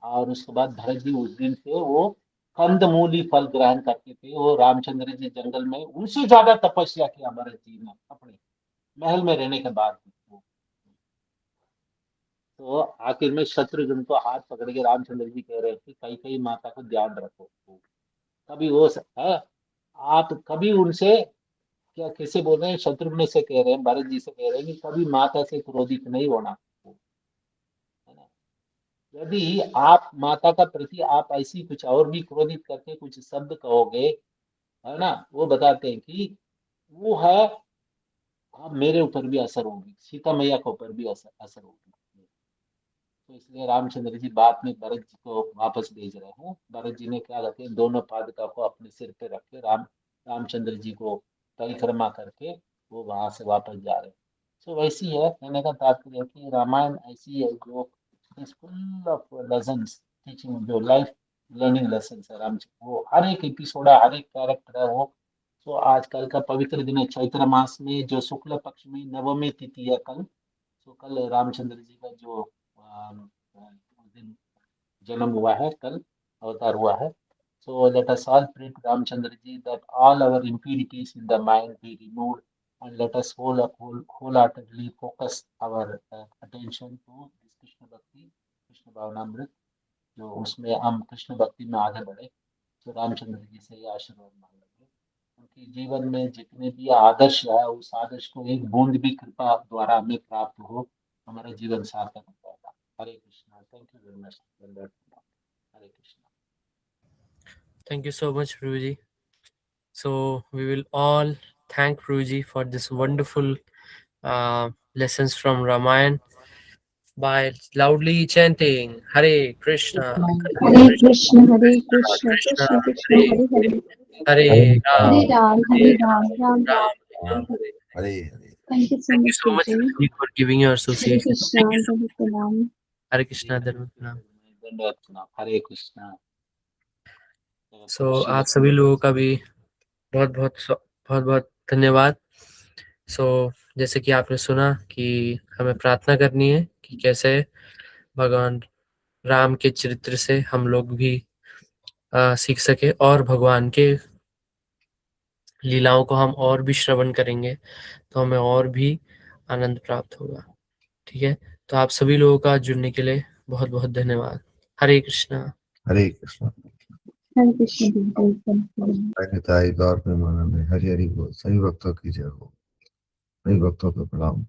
और उसके बाद भरत जी उस दिन से वो कंदमूली फल ग्रहण करते थे। वो रामचंद्र जी जंगल में, उनसे ज्यादा तपस्या किया भरत जी ने अपने महल में रहने के बाद भी। तो आखिर में शत्रुघ्न को हाथ पकड़ के रामचंद्र जी कह रहे थे, कई कई माता को ध्यान रखो। कभी वो है, आप कभी उनसे, क्या कैसे बोल रहे हैं, शत्रुघ्न से कह रहे हैं, भरत जी से कह रहे हैं कि कभी माता से क्रोधित नहीं होना, है ना। यदि आप माता का प्रति आप ऐसी कुछ और भी क्रोधित करके कुछ शब्द कहोगे, है ना, वो बताते हैं कि वो है, आप मेरे ऊपर भी असर होगी, सीता मैया के ऊपर भी असर असर होगी। तो इसलिए रामचंद्र जी बाद में भरत जी को वापस भेज रहे हैं। भरत जी ने क्या करते हैं, दोनों पादुका को अपने सिर पे रख के रामचंद्र जी को परिक्रमा करके वो वहां से वापस जा रहे हैं। तो वैसी है, कहने का तात्पर्य है कि रामायण ऐसी है जो is full of lessons, teaching, जो लाइफ लर्निंग लेसन है। राम वो हर एक एपिसोड है, हर एक कैरेक्टर है वो। तो आजकल का पवित्र दिन है, चैत्र मास में जो शुक्ल पक्ष में नवमी तिथि है कल। तो कल रामचंद्र जी का जो उस दिन जन्म हुआ है, कल अवतार हुआ है। So let us all pray to Ramchandra ji that all our impurities in the mind be removed, and let us wholeheartedly focus our attention to this Krishna Bhakti, Krishna Bhavanamrit, जो उसमें हम कृष्ण भक्ति में आगे बढ़े। तो रामचंद्र जी से ये आशीर्वाद मांग लेंगे, उनके जीवन में जितने भी आदर्श है, उस आदर्श को एक बूंद भी कृपा द्वारा हमें प्राप्त हो, हमारा जीवन सार्थक हो जाएगा। Hare Krishna, thank you very much. Hare Krishna. Thank you so much, Prabhuji. So we will all thank Prabhuji for this wonderful lessons from Ramayana by loudly chanting Hare Krishna, Hare Krishna, Hare Krishna, Krishna Krishna Krishna, Hare Hare, Hare Ram, Hare Ram, Hare Ram, Ram Ram, Ram. Hare Hare. Thank you so Thank you much, so much, Guruji. Prabhuji, for giving your Hare association. Krishna, Hare Pranam. Hare Krishna, Dharma Pranam. धन्यवाद प्रणाम। हरे Krishna. So आप सभी लोगों का भी बहुत बहुत धन्यवाद। So जैसे कि आपने सुना कि हमें प्रार्थना करनी है कि कैसे भगवान राम के चरित्र से हम लोग भी सीख सके और भगवान के लीलाओं को हम और भी श्रवण करेंगे तो हमें और भी आनंद प्राप्त होगा। ठीक है, तो आप सभी लोगों का जुड़ने के लिए बहुत बहुत धन्यवाद। हरे कृष्णा। हरे Krishna. Hare Krishna, Hare Krishna. Nitai गौर प्रेमानंद, हरि हरि बोल। सभी भक्तों की जय हो, सभी भक्तों को प्रणाम।